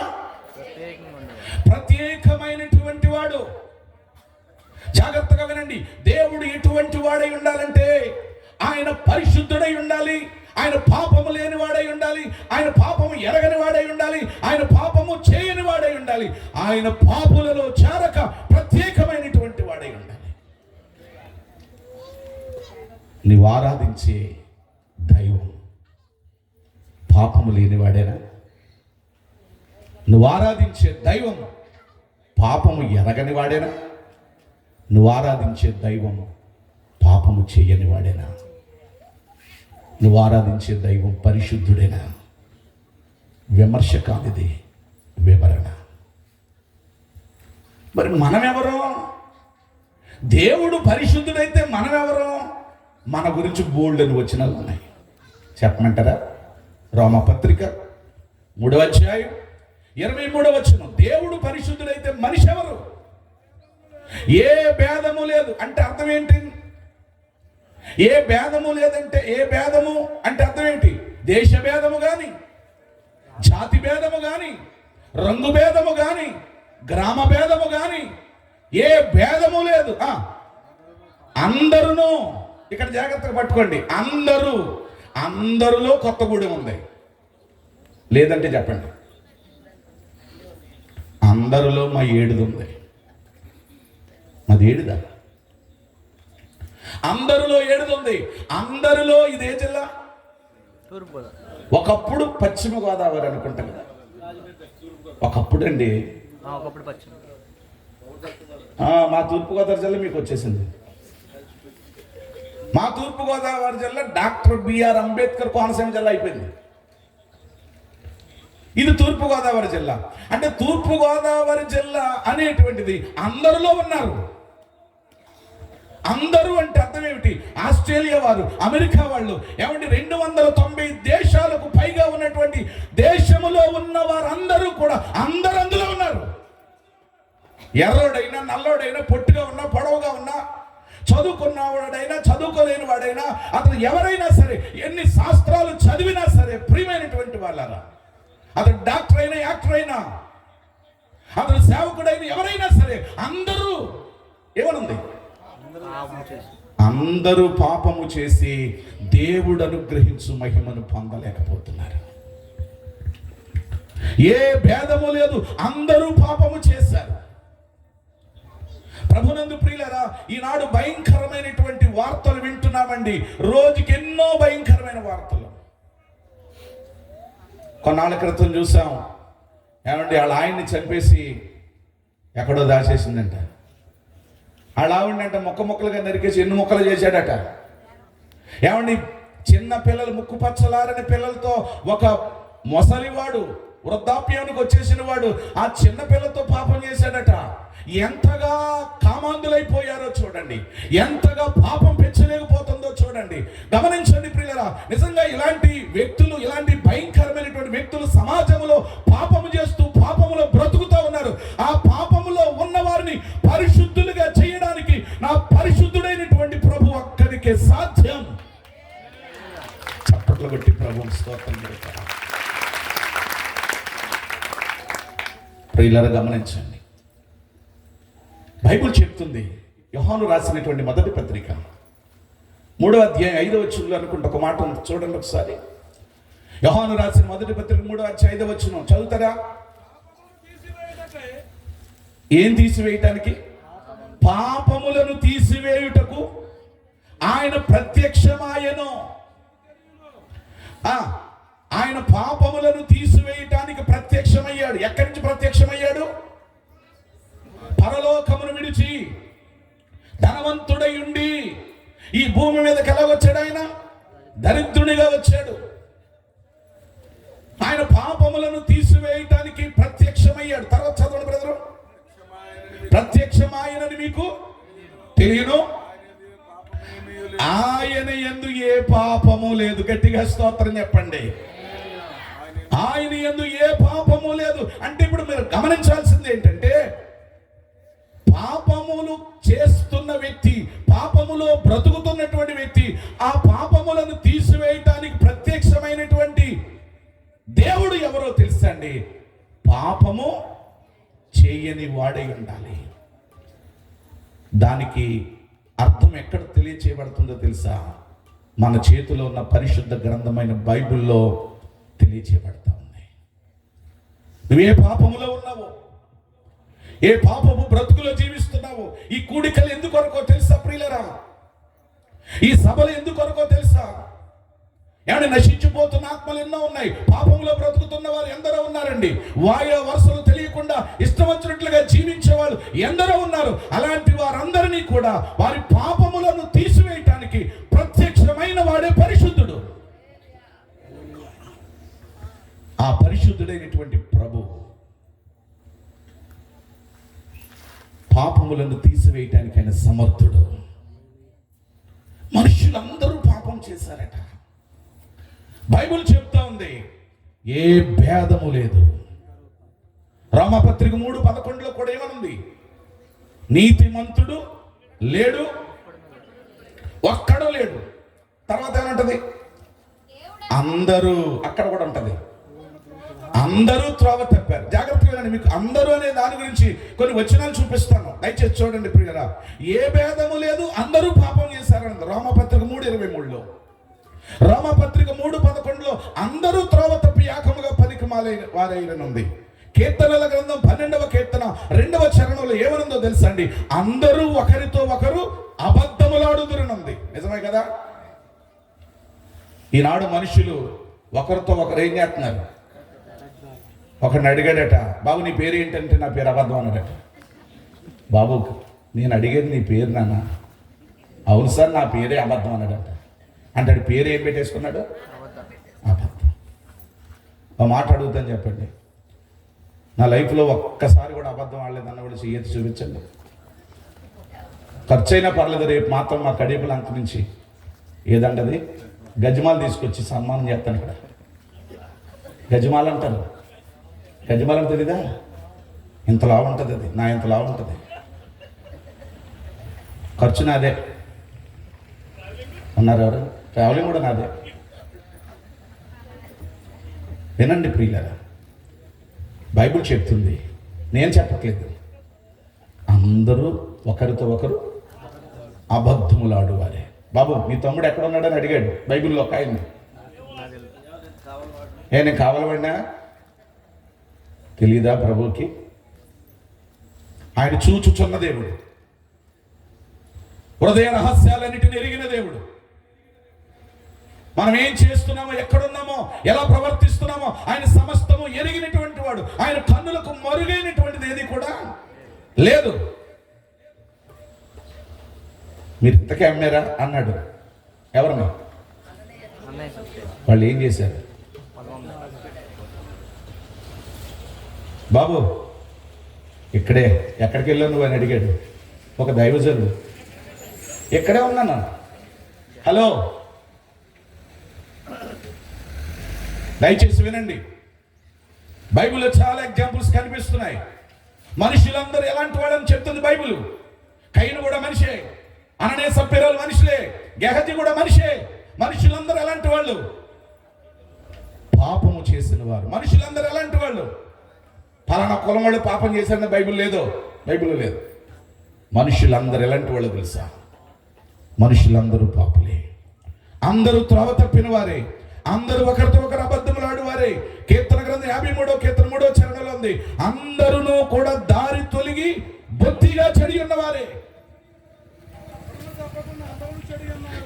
ప్రత్యేకమైనటువంటి వాడు. జాగ్రత్తగా వినండి. దేవుడు ఎటువంటి వాడై ఉండాలంటే ఆయన పరిశుద్ధుడై ఉండాలి, ఆయన పాపము లేని వాడై ఉండాలి, ఆయన పాపము ఎరగని వాడై ఉండాలి, ఆయన పాపము చేయని వాడై ఉండాలి, ఆయన పాపులలో చేరక ప్రత్యేకమైనటువంటి వాడై ఉండాలి. నీవు ఆరాధించే దైవం పాపము లేని వాడేనా? నువ్వు ఆరాధించే దైవం పాపము ఎరగని వాడేనా? నువ్వు ఆరాధించే దైవం పాపము చేయని వాడేనా? నువ్వు ఆరాధించే దైవం పరిశుద్ధుడేనా? విమర్శ కానిది, వివరణ. మరి మనమెవరో? దేవుడు పరిశుద్ధుడైతే మనమెవరో? మన గురించి బోల్డని వచనాలు ఉన్నాయి. చెప్పమంటారా? రోమపత్రిక 3వ అధ్యాయం 23వ వచనం. దేవుడు పరిశుద్ధుడైతే మనిషి ఎవరు? ఏ భేదము లేదు అంటే అర్థం ఏంటి? ఏ భేదము లేదంటే, ఏ భేదము అంటే అర్థం ఏంటి? దేశ భేదము కానీ, జాతి భేదము కానీ, రంగు భేదము కానీ, గ్రామ భేదము కానీ, ఏ భేదము లేదు. అందరూ, ఇక్కడ జాగ్రత్తగా పట్టుకోండి, అందరిలో కొత్తగూడెం ఉంది. లేదంటే చెప్పండి. అందరిలో మా ఏడుది ఉంది. మాది ఏడుదా? అందరిలో ఏడుది ఉంది. అందరిలో ఇదే జిల్లా? ఒకప్పుడు పశ్చిమ గోదావరి అనుకుంటా కదా. ఒకప్పుడు అండి, మా తూర్పుగోదావరి జిల్లా మీకు వచ్చేసింది. మా తూర్పుగోదావరి జిల్లా డాక్టర్ బిఆర్ అంబేద్కర్ కోనసీమ జిల్లా అయిపోయింది. ఇది తూర్పుగోదావరి జిల్లా. అంటే తూర్పుగోదావరి జిల్లా అనేటువంటిది అందరిలో ఉన్నారు. అందరూ అంటే అర్థం ఏమిటి? ఆస్ట్రేలియా వారు, అమెరికా వాళ్ళు, ఏమంటే 290 దేశాలకు పైగా ఉన్నటువంటి దేశములో ఉన్న వారందరూ కూడా అందరూ అందులో ఉన్నారు. ఎర్రోడైనా, నల్లోడైనా, పొట్టిగా ఉన్నా, పొడవుగా ఉన్నా, చదువుకున్నవాడైనా, చదువుకోలేని వాడైనా, అతను ఎవరైనా సరే, ఎన్ని శాస్త్రాలు చదివినా సరే, ప్రియమైనటువంటి వాళ్ళరా, అతను డాక్టర్ అయినా, యాక్టర్ అయినా, అతను సేవకుడైన ఎవరైనా సరే, అందరూ ఏమనుంది? అందరూ పాపము చేసి దేవుడు అనుగ్రహించు మహిమను పొందలేకపోతున్నారు. ఏ భేదము లేదు, అందరూ పాపము చేశారు. ప్రభునందు ప్రియులారా, ఈనాడు భయంకరమైనటువంటి వార్తలు వింటున్నామండి. రోజుకి ఎన్నో భయంకరమైన వార్తలు. కొన్నాళ్ళ క్రితం చూసాం, ఏమండి, వాళ్ళ ఆయన్ని చంపేసి ఎక్కడో దాచేసిందంట. వాళ్ళ ఆవిడంట ముక్కలుగా నరికేసి ఎన్ని ముక్కలు చేశాడట. ఏమండి, చిన్న పిల్లలు, ముక్కు పచ్చలారని పిల్లలతో, ఒక మొసలివాడు వృద్ధాప్యానికి వచ్చేసిన వాడు ఆ చిన్న పిల్లలతో పాపం చేశాడట. ఎంతగా కామాంధులైపోయారో చూడండి, ఎంతగా పాపం పెంచలేకపోతుందో చూడండి. గమనించండి ప్రియులారా, నిజంగా ఇలాంటి వ్యక్తులు, ఇలాంటి భయంకరమైనటువంటి వ్యక్తులు సమాజంలో పాపము చేస్తూ పాపములో బ్రతుకుతూ ఉన్నారు. ఆ పాపములో ఉన్న వారిని పరిశుద్ధులుగా చేయడానికి నా పరిశుద్ధుడైనటువంటి ప్రభు ఒక్కడికే సాధ్యం. చప్పట్లు కొట్టి ప్రభువుకి స్తోత్రం చేస్తాను. ప్రియులారా, గమనించండి, బైబిల్ చెప్తుంది, యోహాను రాసినటువంటి మొదటి పత్రిక 3వ అధ్యాయం 5వ వచనంలో అనుకుంటా ఒక మాట ఉంది, చూడండి ఒకసారి. యోహాను రాసిన మొదటి పత్రిక 3వ అధ్యాయం 5వ వచనం చదువుతారా? ఏం తీసివేయటానికి? పాపములను తీసివేయుటకు ఆయన ప్రత్యక్షమాయెను. ఆయన పాపములను తీసివేయటానికి ప్రత్యక్షమయ్యాడు. ఎక్కడి నుంచి ప్రత్యక్షమయ్యాడు? పరలోకమును విడిచి ధనవంతుడై ఉండి ఈ భూమి మీదకి ఎలా వచ్చాడు? ఆయన దరిద్రునిగా వచ్చాడు. ఆయన పాపములను తీసివేయటానికి ప్రత్యక్షమయ్యాడు. తర్వాత చదవండి బ్రదరు. ప్రత్యక్షమాయనని మీకు తెలియను, ఆయన యందు ఏ పాపము లేదు. గట్టిగా స్తోత్రం చెప్పండి. ఆయన యందు ఏ పాపము లేదు. అంటే ఇప్పుడు మీరు గమనించాల్సింది ఏంటంటే, పాపములు చేస్తున్న వ్యక్తి, పాపములో బ్రతుకుతున్నటువంటి వ్యక్తి, ఆ పాపములను తీసివేయటానికి ప్రత్యక్షమైనటువంటి దేవుడు ఎవరో తెలుసండి? పాపము చేయని వాడై ఉండాలి. దానికి అర్థం ఎక్కడ తెలియచేయబడుతుందో తెలుసా? మన చేతిలో ఉన్న పరిశుద్ధ గ్రంథమైన బైబిల్లో తెలియచేయబడతా ఉంది. నువ్వు ఏ పాపములో ఉన్నావో, ఏ పాపము బ్రతుకులో జీవిస్తున్నావో, ఈ కూడికలు ఎందుకొరకో తెలుసా ప్రియులరా? ఈ సభలు ఎందుకొరకో తెలుసా? ఏమైనా నశించిపోతున్న ఆత్మలు ఎన్నో ఉన్నాయి. పాపంలో బ్రతుకుతున్న వారు ఎందరో ఉన్నారండి. వాయు వరుసలు తెలియకుండా ఇష్టం వచ్చినట్లుగా జీవించే వాళ్ళు ఎందరో ఉన్నారు. అలాంటి వారందరినీ కూడా వారి పాపములను తీసివేయటానికి ప్రత్యక్షమైన వాడే పరిశుద్ధుడు. ఆ పరిశుద్ధుడైనటువంటి ప్రభు పాపములను తీసివేయటానికి ఆయన సమర్థుడు. మనుషులందరూ పాపం చేశారట. బైబిల్ చెప్తా ఉంది, ఏ భేదము లేదు. రోమాపత్రిక 3:11 కూడా ఏమనుంది? నీతిమంతుడు లేడు, ఒక్కడు లేడు. తర్వాత ఏమంటది? అందరూ, అక్కడ కూడా ఉంటది, అందరూ త్రోవ తప్పారు. జాగ్రత్తగా మీకు అందరూ అనే దాని గురించి కొన్ని వచనాలు చూపిస్తాను, దయచేసి చూడండి ప్రియులారా. ఏ భేదము లేదు, అందరూ పాపం చేశారని రోమాపత్రిక 3:23లో. రోమాపత్రిక 3:11లో అందరూ త్రోవ తప్పి ఏకముగా పనికిమాలైన వారైననుంది. కీర్తనల గ్రంథం 12వ కీర్తన 2వ చరణంలో ఏమనుందో తెలుసా అండి? అందరూ ఒకరితో ఒకరు అబద్ధములాడుదురనుంది. నిజమే కదా? ఈనాడు మనుషులు ఒకరితో ఒకరు ఏం చేస్తున్నారు? ఒకరిని అడిగాడట, బాబు నీ పేరు ఏంటంటే నా పేరు అబద్ధం అన్నాడట. బాబు నేను అడిగేది నీ పేరు నాన్న. అవును సార్ నా పేరే అబద్ధం అన్నాడట. అంటే పేరు ఏం పెట్టేసుకున్నాడు? అబద్ధం. ఆ మాట అడుగుతాను, చెప్పండి. నా లైఫ్లో ఒక్కసారి కూడా అబద్ధం ఆడలేదన్న కూడా చెయ్యొచ్చు, చూపించండి. ఖర్చైనా పర్లేదు, రేపు మాత్రం మా కడీపులు అంత నుంచి ఏదంటది గజమాలు తీసుకొచ్చి సన్మానం చేస్తాను. ఇక్కడ గజమాలు అంటారు. గజమాలు అంటే తెలీదా? ఇంతలా ఉంటుంది, అది నా ఇంతలా ఉంటుంది. ఖర్చు నాదే. ఉన్నారు ఎవరు? ట్రావెలింగ్ కూడా నాదే. వినండి ప్రియులారా, బైబిల్ చెప్తుంది, నేను చెప్పట్లేదు. అందరూ ఒకరితో ఒకరు అబద్ధములాడువారే. బాబు మీ తమ్ముడు ఎక్కడ ఉన్నాడని అడిగాడు బైబిల్లో ఒక ఆయన్ని. నేను కావాలన్నా తెలీదా ప్రభుకి? ఆయన చూచుచున్న దేవుడు, హృదయ రహస్యాలన్నిటిని ఎరిగిన దేవుడు. మనం ఏం చేస్తున్నామో, ఎక్కడున్నామో, ఎలా ప్రవర్తిస్తున్నామో ఆయన సమస్తము ఎరిగినటువంటి వాడు. ఆయన కన్నులకు మరుగైనటువంటిది ఏది కూడా లేదు. మీరు ఇంతకే అమ్మారా అన్నాడు. ఎవరన్నా? వాళ్ళు ఏం చేశారు? బాబు ఇక్కడే, ఎక్కడికి వెళ్ళావు నువ్వు అని అడిగాడు ఒక దైవజనుడు. ఇక్కడే ఉన్నాను. హలో, దయచేసి వినండి. బైబిల్లో చాలా ఎగ్జాంపుల్స్ కనిపిస్తున్నాయి. మనుషులందరూ ఎలాంటి వాళ్ళని చెప్తుంది బైబిల్. కయీను కూడా మనిషే, అననే సప్పిరాలు మనుషులే, గెహజీ కూడా మనిషే. మనుషులందరూ ఎలాంటి వాళ్ళు? పాపము చేసిన వారు. మనుషులందరూ ఎలాంటి వాళ్ళు? ఫలానా కులం వాళ్ళు పాపం చేశారని బైబిల్ లేదు, బైబిల్లో లేదు. మనుషులందరూ ఎలాంటి వాళ్ళు తెలుసా? మనుషులందరూ పాపులే, అందరూ త్రోవ తప్పిన వారే, అందరూ ఒకరితో ఒకరు అబద్ధములాడు వారే. కీర్తన గ్రంథం 53వ కీర్తన 3వ చరణంలో ఉంది, అందరూ కూడా దారి తొలగి బొత్తిగా చెడి ఉన్నవారే.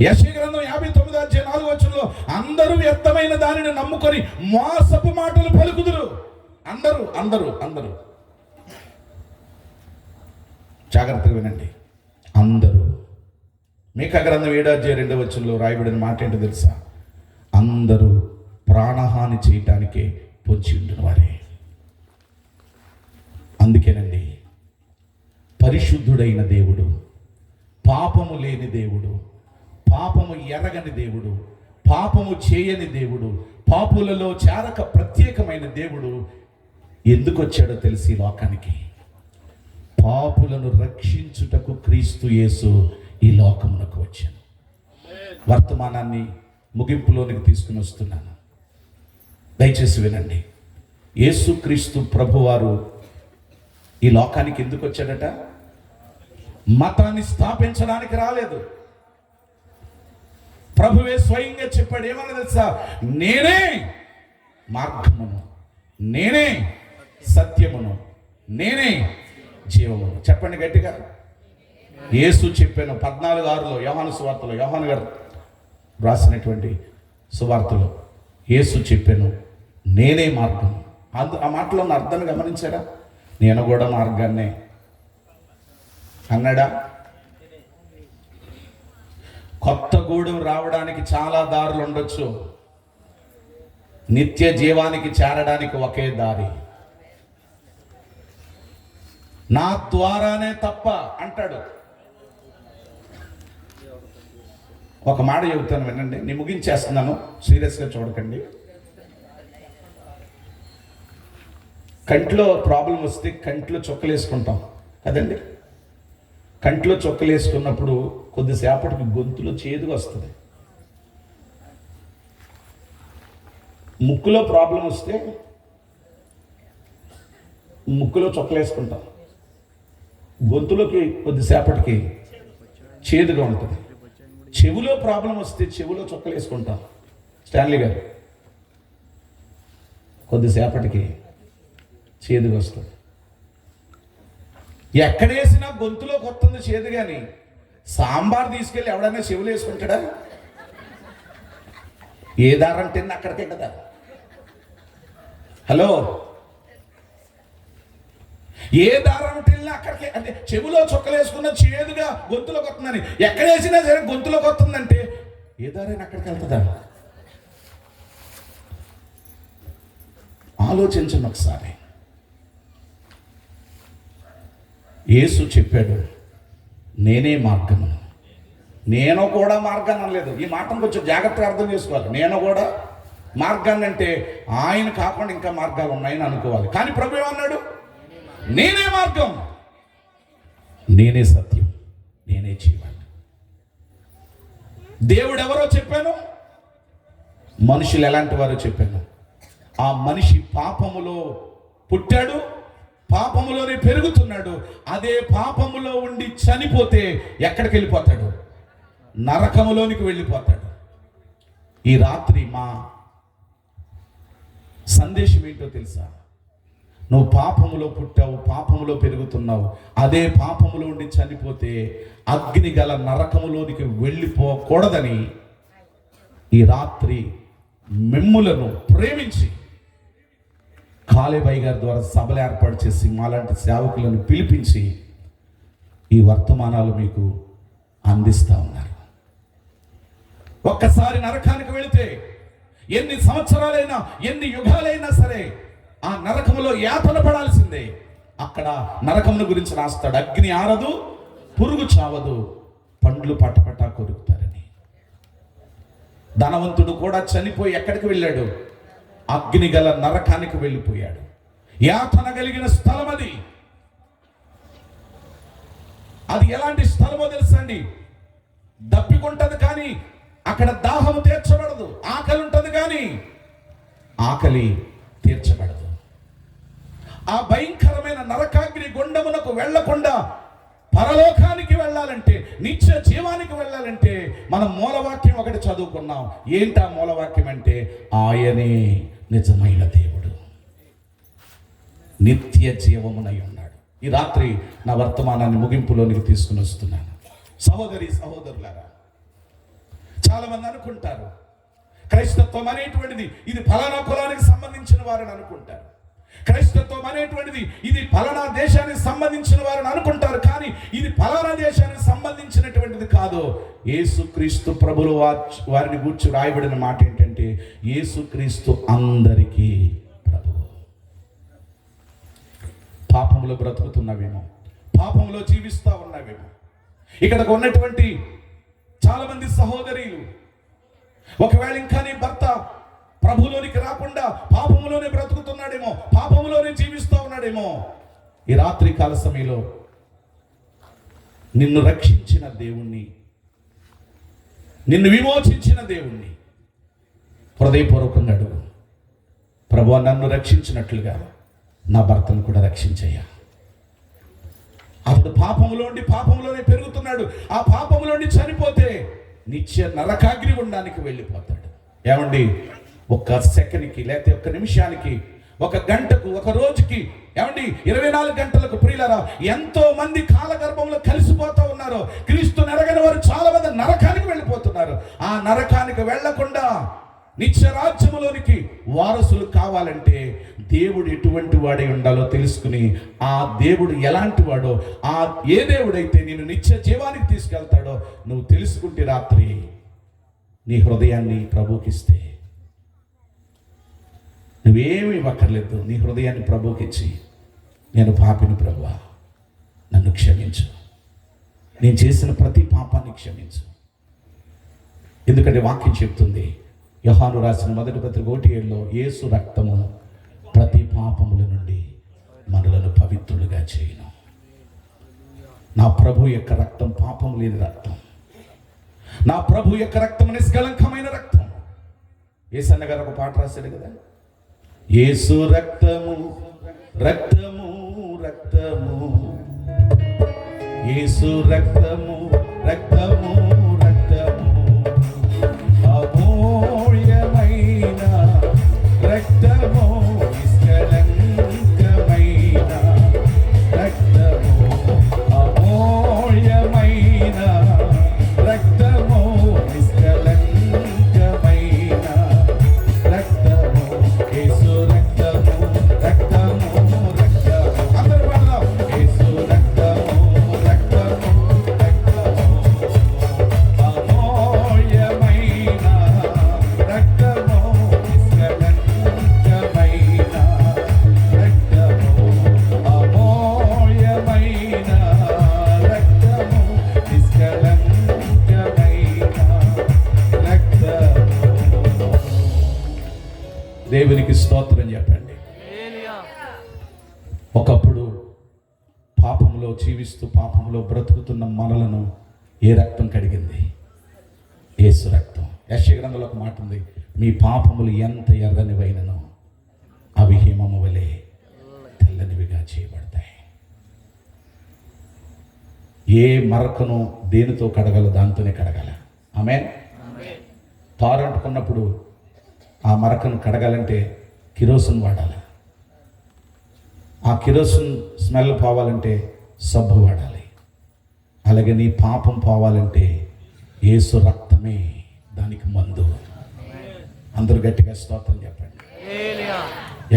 యెషయా గ్రంథం 59:4 అందరూ వ్యర్థమైన దానిని నమ్ముకొని మోసపు మాటలు పలుకుదురు. అందరూ అందరూ అందరూ జాగ్రత్తగా వినండి. అందరూ. మీకా గ్రంథం 7:2 రాయబడిన మాట ఏంటో తెలుసా? అందరూ ప్రాణహాని చేయటానికే పొంచి ఉండిన వారే. అందుకేనండి పరిశుద్ధుడైన దేవుడు, పాపము లేని దేవుడు, పాపము ఎరగని దేవుడు, పాపము చేయని దేవుడు, పాపులలో చారక ప్రత్యేకమైన దేవుడు ఎందుకు వచ్చాడో తెలిసి లోకానికి? పాపులను రక్షించుటకు క్రీస్తు యేసు ఈ లోకమునకు వచ్చాను. వర్తమానాన్ని ముగింపులోనికి తీసుకుని వస్తున్నాను, దయచేసి వినండి. యేసు క్రీస్తు ప్రభువారు ఈ లోకానికి ఎందుకు వచ్చాడట? మతాన్ని స్థాపించడానికి రాలేదు. ప్రభువే స్వయంగా చెప్పాడు. ఏమన్నా తెలుసా? నేనే మార్గమును, నేనే సత్యమును, నేనే జీవమును. చెప్పండి గట్టిగా. యేసు చెప్పాను 14:6 యోహాను సువార్తలో, యోహాను గారు రాసినటువంటి సువార్తలో యేసు చెప్పాను, నేనే మార్గం. ఆ మాటలో ఉన్న అర్థాన్ని గమనించారా? నేను కూడా మార్గాన్నే అన్నాడా? కొత్తగూడెం రావడానికి చాలా దారులు ఉండొచ్చు, నిత్య జీవానికి చేరడానికి ఒకే దారి. నా ద్వారానే తప్ప అంటాడు. ఒక మాట చెబుతాను వినండి, నేను ముగించేస్తున్నాను, సీరియస్గా చూడకండి. కంట్లో ప్రాబ్లం వస్తే కంట్లో చొక్కలు వేసుకుంటాం కదండి. కంట్లో చొక్కలు వేసుకున్నప్పుడు కొద్దిసేపటికి గొంతులో చేదుగా వస్తుంది. ముక్కులో ప్రాబ్లం వస్తే ముక్కులో చొక్కలు వేసుకుంటాం, గొంతులోకి కొద్దిసేపటికి చేదుగా ఉంటుంది. చెవులో ప్రాబ్లం వస్తే చెవులో చొక్కలు వేసుకుంటాం. స్టాన్లీ గారు, కొద్దిసేపటికి చేదుగా వస్తుంది. ఎక్కడేసినా గొంతులోకి వస్తుంది చేదు. కానీ సాంబార్ తీసుకెళ్ళి ఎవడైనా చెవులు వేసుకుంటాడా? ఏ దారం తిన్న అక్కడికే కదా. హలో, ఏ దారం తిన్నా అక్కడికే. అంటే చెవులో చొక్కలు వేసుకున్న చేదుగా గొంతులోకి వస్తుందని, ఎక్కడేసినా సరే గొంతులోకి వస్తుందంటే ఏ దారైనా అక్కడికి వెళ్తుందా? ఆలోచించండి ఒకసారి. యేసు చెప్పాడు, నేనే మార్గమును. నేను కూడా మార్గాన్ని అనలేదు. ఈ మాటను కొంచెం జాగ్రత్తగా అర్థం చేసుకోవాలి. నేను కూడా మార్గాన్ని అంటే ఆయన కాకుండా ఇంకా మార్గాలు ఉన్నాయని అనుకోవాలి. కానీ ప్రభు ఏమన్నాడు? నేనే మార్గం, నేనే సత్యం, నేనే జీవం. దేవుడు ఎవరో చెప్పాను, మనుషులు ఎలాంటి వారో చెప్పాను. ఆ మనిషి పాపములో పుట్టాడు, పాపములోనే పెరుగుతున్నాడు. అదే పాపములో ఉండి చనిపోతే ఎక్కడికి వెళ్ళిపోతాడు? నరకములోనికి వెళ్ళిపోతాడు. ఈ రాత్రి మా సందేశం ఏంటో తెలుసా? నువ్వు పాపములో పుట్టావు, పాపములో పెరుగుతున్నావు. అదే పాపములో ఉండి చనిపోతే అగ్ని గల నరకములోనికి వెళ్ళిపోకూడదని ఈ రాత్రి మిమ్ములను ప్రేమించి కాలేబాయి గారి ద్వారా సభలు ఏర్పాటు చేసి మాలాంటి సేవకులను పిలిపించి ఈ వర్తమానాలు మీకు అందిస్తూ ఉన్నారు. ఒక్కసారి నరకానికి వెళితే ఎన్ని సంవత్సరాలైనా ఎన్ని యుగాలైనా సరే ఆ నరకములో యాతన పడాల్సిందే. అక్కడ నరకమును గురించి రాస్తాడు, అగ్ని ఆరదు, పురుగు చావదు, పండ్లు పటపటా కొరుకుతారని. ధనవంతుడు కూడా చనిపోయి ఎక్కడికి వెళ్ళాడు? అగ్ని గల నరకానికి వెళ్ళిపోయాడు. యాతన కలిగిన స్థలం అది. అది ఎలాంటి స్థలమో తెలుసండి? దప్పికుంటది కానీ అక్కడ దాహం తీర్చబడదు. ఆకలి ఉంటుంది కానీ ఆకలి తీర్చబడదు. ఆ భయంకరమైన నరకాగ్ని గుండమునకు వెళ్లకుండా పరలోకానికి వెళ్ళాలంటే, నిత్య జీవానికి వెళ్ళాలంటే మనం మూలవాక్యం ఒకటి చదువుకున్నాం. ఏంటా మూలవాక్యం అంటే, ఆయనే నిజమైన దేవుడు, నిత్య జీవమునై ఉన్నాడు. ఈ రాత్రి నా వర్తమానాన్ని ముగింపులోనికి తీసుకుని వస్తున్నాను. సహోదరి సహోదరులారా, చాలా మంది అనుకుంటారు క్రైస్తత్వం అనేటువంటిది ఇది ఫలానా కులానికి సంబంధించిన వారని అనుకుంటారు. క్రైస్తత్వం అనేటువంటిది ఇది ఫలానా దేశానికి సంబంధించిన వారని అనుకుంటారు. కానీ ఇది ఫలానా దేశానికి సంబంధించినటువంటిది కాదు. యేసుక్రీస్తు ప్రభులు వారిని గూర్చి రాయబడిన మాట ఏంటంటే, యేసుక్రీస్తు అందరికీ ప్రభువు. పాపంలో బ్రతుకుతున్నావేమో, పాపంలో జీవిస్తూ ఉన్నావేమో. ఇక్కడకు ఉన్నటువంటి చాలా మంది సహోదరీలు, ఒకవేళ ఇంకా నీ భర్త ప్రభులోనికి రాకుండా పాపములోనే బ్రతుకుతున్నాడేమో, పాపములోనే జీవిస్తూ ఉన్నాడేమో, ఈ రాత్రి కాల సమయంలో నిన్ను రక్షించిన దేవుణ్ణి, నిన్ను విమోచించిన దేవుణ్ణి హృదయపూర్వకంగా అడుగు. ప్రభువా, నన్ను రక్షించినట్లుగా నా భర్తను కూడా రక్షించయ్యా. అప్పుడు పాపంలోనే పెరుగుతున్నాడు. ఆ పాపంలోని చనిపోతే నిత్య నరకాగ్ని ఉండడానికి వెళ్ళిపోతాడు. ఏమండి, ఒక్క సెకండ్కి లేకపోతే ఒక్క నిమిషానికి, ఒక గంటకు, ఒక రోజుకి, ఏమండి 24 గంటలకు ప్రియులారా ఎంతో మంది కాలగర్భంలో కలిసిపోతూ ఉన్నారు. క్రీస్తు నెరగని వారు చాలా మంది నరకానికి వెళ్ళిపోతున్నారు. ఆ నరకానికి వెళ్లకుండా నిత్య రాజ్యములోనికి వారసులు కావాలంటే దేవుడు ఎటువంటి వాడై ఉండాలో తెలుసుకుని, ఆ దేవుడు ఎలాంటి వాడో, ఆ ఏ దేవుడైతే నేను నిత్య జీవానికి తీసుకెళ్తాడో నువ్వు తెలుసుకుంటే రాత్రి నీ హృదయాన్ని ప్రభుకిస్తే, నువ్వేమి ఇవ్వక్కర్లేదు, నీ హృదయాన్ని ప్రభుకిచ్చి, నేను పాపిని ప్రభువా, నన్ను క్షమించు, నేను చేసిన ప్రతి పాపాన్ని క్షమించు. ఎందుకంటే వాక్యం చెప్తుంది, యోహాను రాసిన 1 పత్రిక 1:7 యేసు రక్తము ప్రతి పాపముల నుండి మనలను పవిత్రులుగా చేయను. నా ప్రభు యొక్క రక్తం పాపం లేని రక్తం. నా ప్రభు యొక్క రక్తం నిష్కలంకమైన రక్తం. యేసన్న గారు ఒక పాట రాశాడు కదా, యేసు రక్తము రక్తము రక్తము, యేసు రక్తము రక్తము రక్తము, అమూల్యమైన రక్తము, నిష్కలంకమైన రక్తము, అమూల్యమైన రక్తము, నిష్కలంకమైన రక్తము, యేసు రక్తము రక్తము రక్తము. అందరూ పాడదాం, యేసు రక్తము రక్తము రక్తము, అమూల్యమైన రక్తము, నిష్కలంకమైన రక్తము, అమూల్యమైన రక్తము, నిష్కలంకమైన రక్తము. దేవునికి స్తోత్రం చెప్పండి. ఒకప్పుడు పాపంలో జీవిస్తూ పాపంలో బ్రతుకుతున్న మనలను ఏ రక్తం కడిగింది? యేసు రక్తం. యెషయా గ్రంథంలో ఒక మాట ఉంది, మీ పాపములు ఎంత ఎర్రనివైనను అవి హిమము వలె తెల్లనివిగా చేయబడతాయి. ఏ మరకను దేనితో కడగల దాంతోనే కడగాల. ఆమేన్. తారంటుకున్నప్పుడు ఆ మరకను కడగాలంటే కిరోసిన్ వాడాలి. ఆ కిరోసిన్ స్మెల్ పోవాలంటే సబ్బు వాడాలి. అలాగే నీ పాపం పోవాలంటే యేసు రక్తమే దానికి మందు. అందరూ గట్టిగా స్తోత్రం చెప్పండి.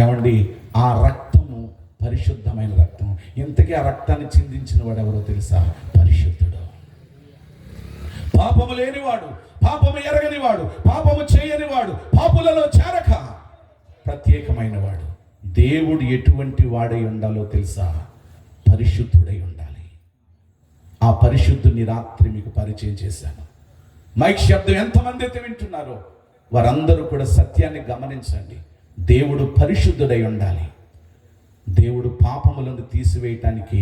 ఏమండి, ఆ రక్తము పరిశుద్ధమైన రక్తం. ఇంతకీ ఆ రక్తాన్ని చిందించిన వాడు ఎవరో తెలుసా? పరిశుద్ధుడు. పాపము లేనివాడు, పాపము ఎరగనివాడు, పాపము చేయనివాడు, పాపులలో చేరక ప్రత్యేకమైన వాడు. దేవుడు ఎటువంటి వాడై ఉండాలో తెలుసా? పరిశుద్ధుడై ఉండాలి. ఆ పరిశుద్ధుని రాత్రి మీకు పరిచయం చేశాను. మైక్ శబ్దం ఎంతమంది అయితే వింటున్నారో వారందరూ కూడా సత్యాన్ని గమనించండి. దేవుడు పరిశుద్ధుడై ఉండాలి. దేవుడు పాపములను తీసివేయటానికి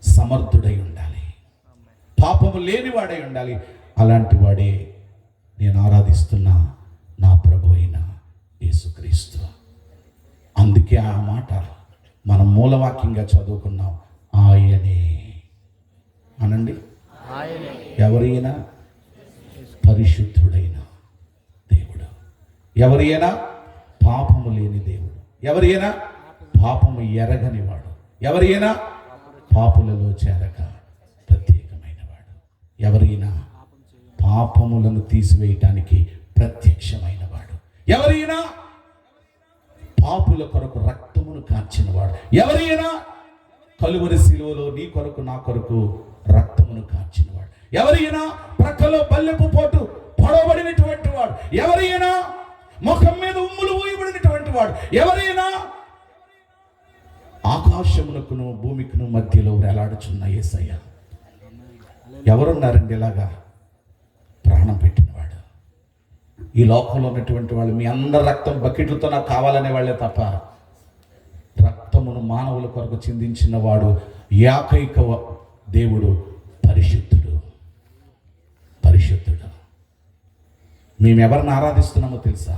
సమర్థుడై ఉండాలి. పాపము లేనివాడై ఉండాలి. అలాంటి వాడే నేను ఆరాధిస్తున్న నా ప్రభు అయిన యేసుక్రీస్తు. అందుకే ఆ మాట మనం మూలవాక్యంగా చదువుకున్నాం, ఆయనే అనండి. ఎవరైనా పరిశుద్ధుడైన దేవుడు, ఎవరైనా పాపము లేని దేవుడు, ఎవరైనా పాపము ఎరగని వాడు, ఎవరైనా పాపులలో చేరక ప్రత్యేకమైన వాడు, ఎవరైనా పాపములను తీసివేయటానికి ప్రత్యక్షమైన వాడు, ఎవరైనా పాపుల కొరకు రక్తమును కార్చినవాడు, ఎవరైనా కలువరి శిలువలో నీ కొరకు నా కొరకు రక్తమును కార్చినవాడు, ఎవరైనా ప్రక్కలో బల్లెపు పోటు పొడవబడినటువంటి వాడు, ఎవరైనా ముఖం మీద ఉమ్ములు ఊయబడినటువంటి వాడు, ఎవరైనా ఆకాశమునకును భూమికును మధ్యలో వేలాడుచున్న యేసయ్య. ఎవరున్నారండి ఇలాగా ప్రాణం పెట్టినవాడు? ఈ లోకంలో ఉన్నటువంటి వాళ్ళు మీ అందరి రక్తం బకెట్లతో నాకు కావాలనే వాళ్ళే తప్ప రక్తమును మానవుల కొరకు చిందించిన వాడు ఏకైక దేవుడు పరిశుద్ధుడు. పరిశుద్ధుడు. మేమెవరిని ఆరాధిస్తున్నామో తెలుసా?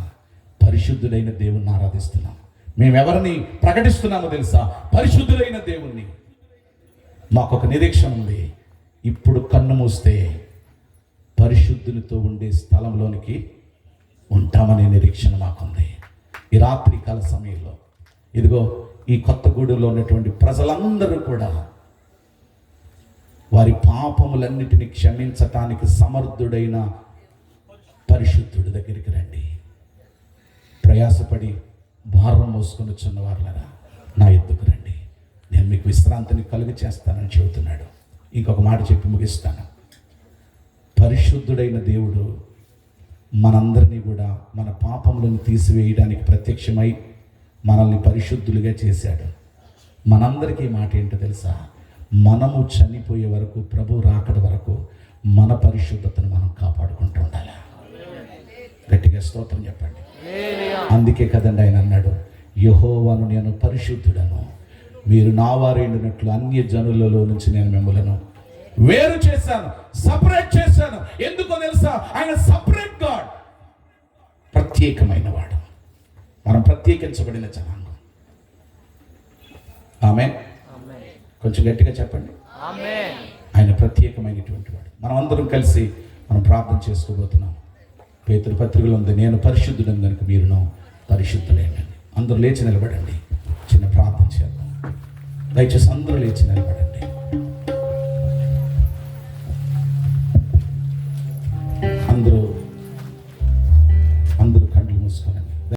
పరిశుద్ధుడైన దేవుణ్ణి ఆరాధిస్తున్నాం. మేమెవరిని ప్రకటిస్తున్నామో తెలుసా? పరిశుద్ధుడైన దేవుణ్ణి. మాకు ఒక నిరీక్షణ ఉంది. ఇప్పుడు కన్ను మూస్తే పరిశుద్ధులతో ఉండే స్థలంలోనికి ఉంటామనే నిరీక్షణ మాకుంది. ఈ రాత్రి కాల సమయంలో ఇదిగో ఈ కొత్తగూడెంలో ఉన్నటువంటి ప్రజలందరూ కూడా వారి పాపములన్నిటినీ క్షమించటానికి సమర్థుడైన పరిశుద్ధుడి దగ్గరికి రండి. ప్రయాసపడి భారం మోసుకొని వచ్చిన వారులరా నా ఎద్దుకు రండి, నేను మీకు విశ్రాంతిని కలుగ చేస్తానని చెబుతున్నాడు. ఇంకొక మాట చెప్పి ముగిస్తాను. పరిశుద్ధుడైన దేవుడు మనందరినీ కూడా మన పాపములను తీసివేయడానికి ప్రత్యక్షమై మనల్ని పరిశుద్ధులుగా చేశాడు. మనందరికీ మాట ఏంటో తెలుసా? మనము చనిపోయే వరకు, ప్రభు రాకడ వరకు మన పరిశుద్ధతను మనం కాపాడుకుంటూ ఉండాలి. గట్టిగా స్తోత్రం చెప్పండి. అందుకే కదండి ఆయన అన్నాడు, యెహోవాను నేను పరిశుద్ధుడను, మీరు నా వారైనట్లు అన్య జనులలో నుంచి నేను మిమ్మలను వేరు చేశాను, సపరేట్ చేశాను. ఎందుకో తెలుసా? ఆయన సపరేట్ గాడ్, ప్రత్యేకమైన వాడు. మనం ప్రత్యేకించబడిన జనాంగం. ఆమేన్. కొంచెం గట్టిగా చెప్పండి. ఆయన ప్రత్యేకమైనటువంటి వాడు. మనం అందరం కలిసి మనం ప్రార్థన చేసుకోబోతున్నాం. పేతురు పత్రికలో ఉంది, నేను పరిశుద్ధుడని కనుక మీరును పరిశుద్ధులేనండి. అందరూ లేచి నిలబడండి, చిన్న ప్రార్థన చేద్దాం. దయచేసి అందరూ లేచి నిలబడండి.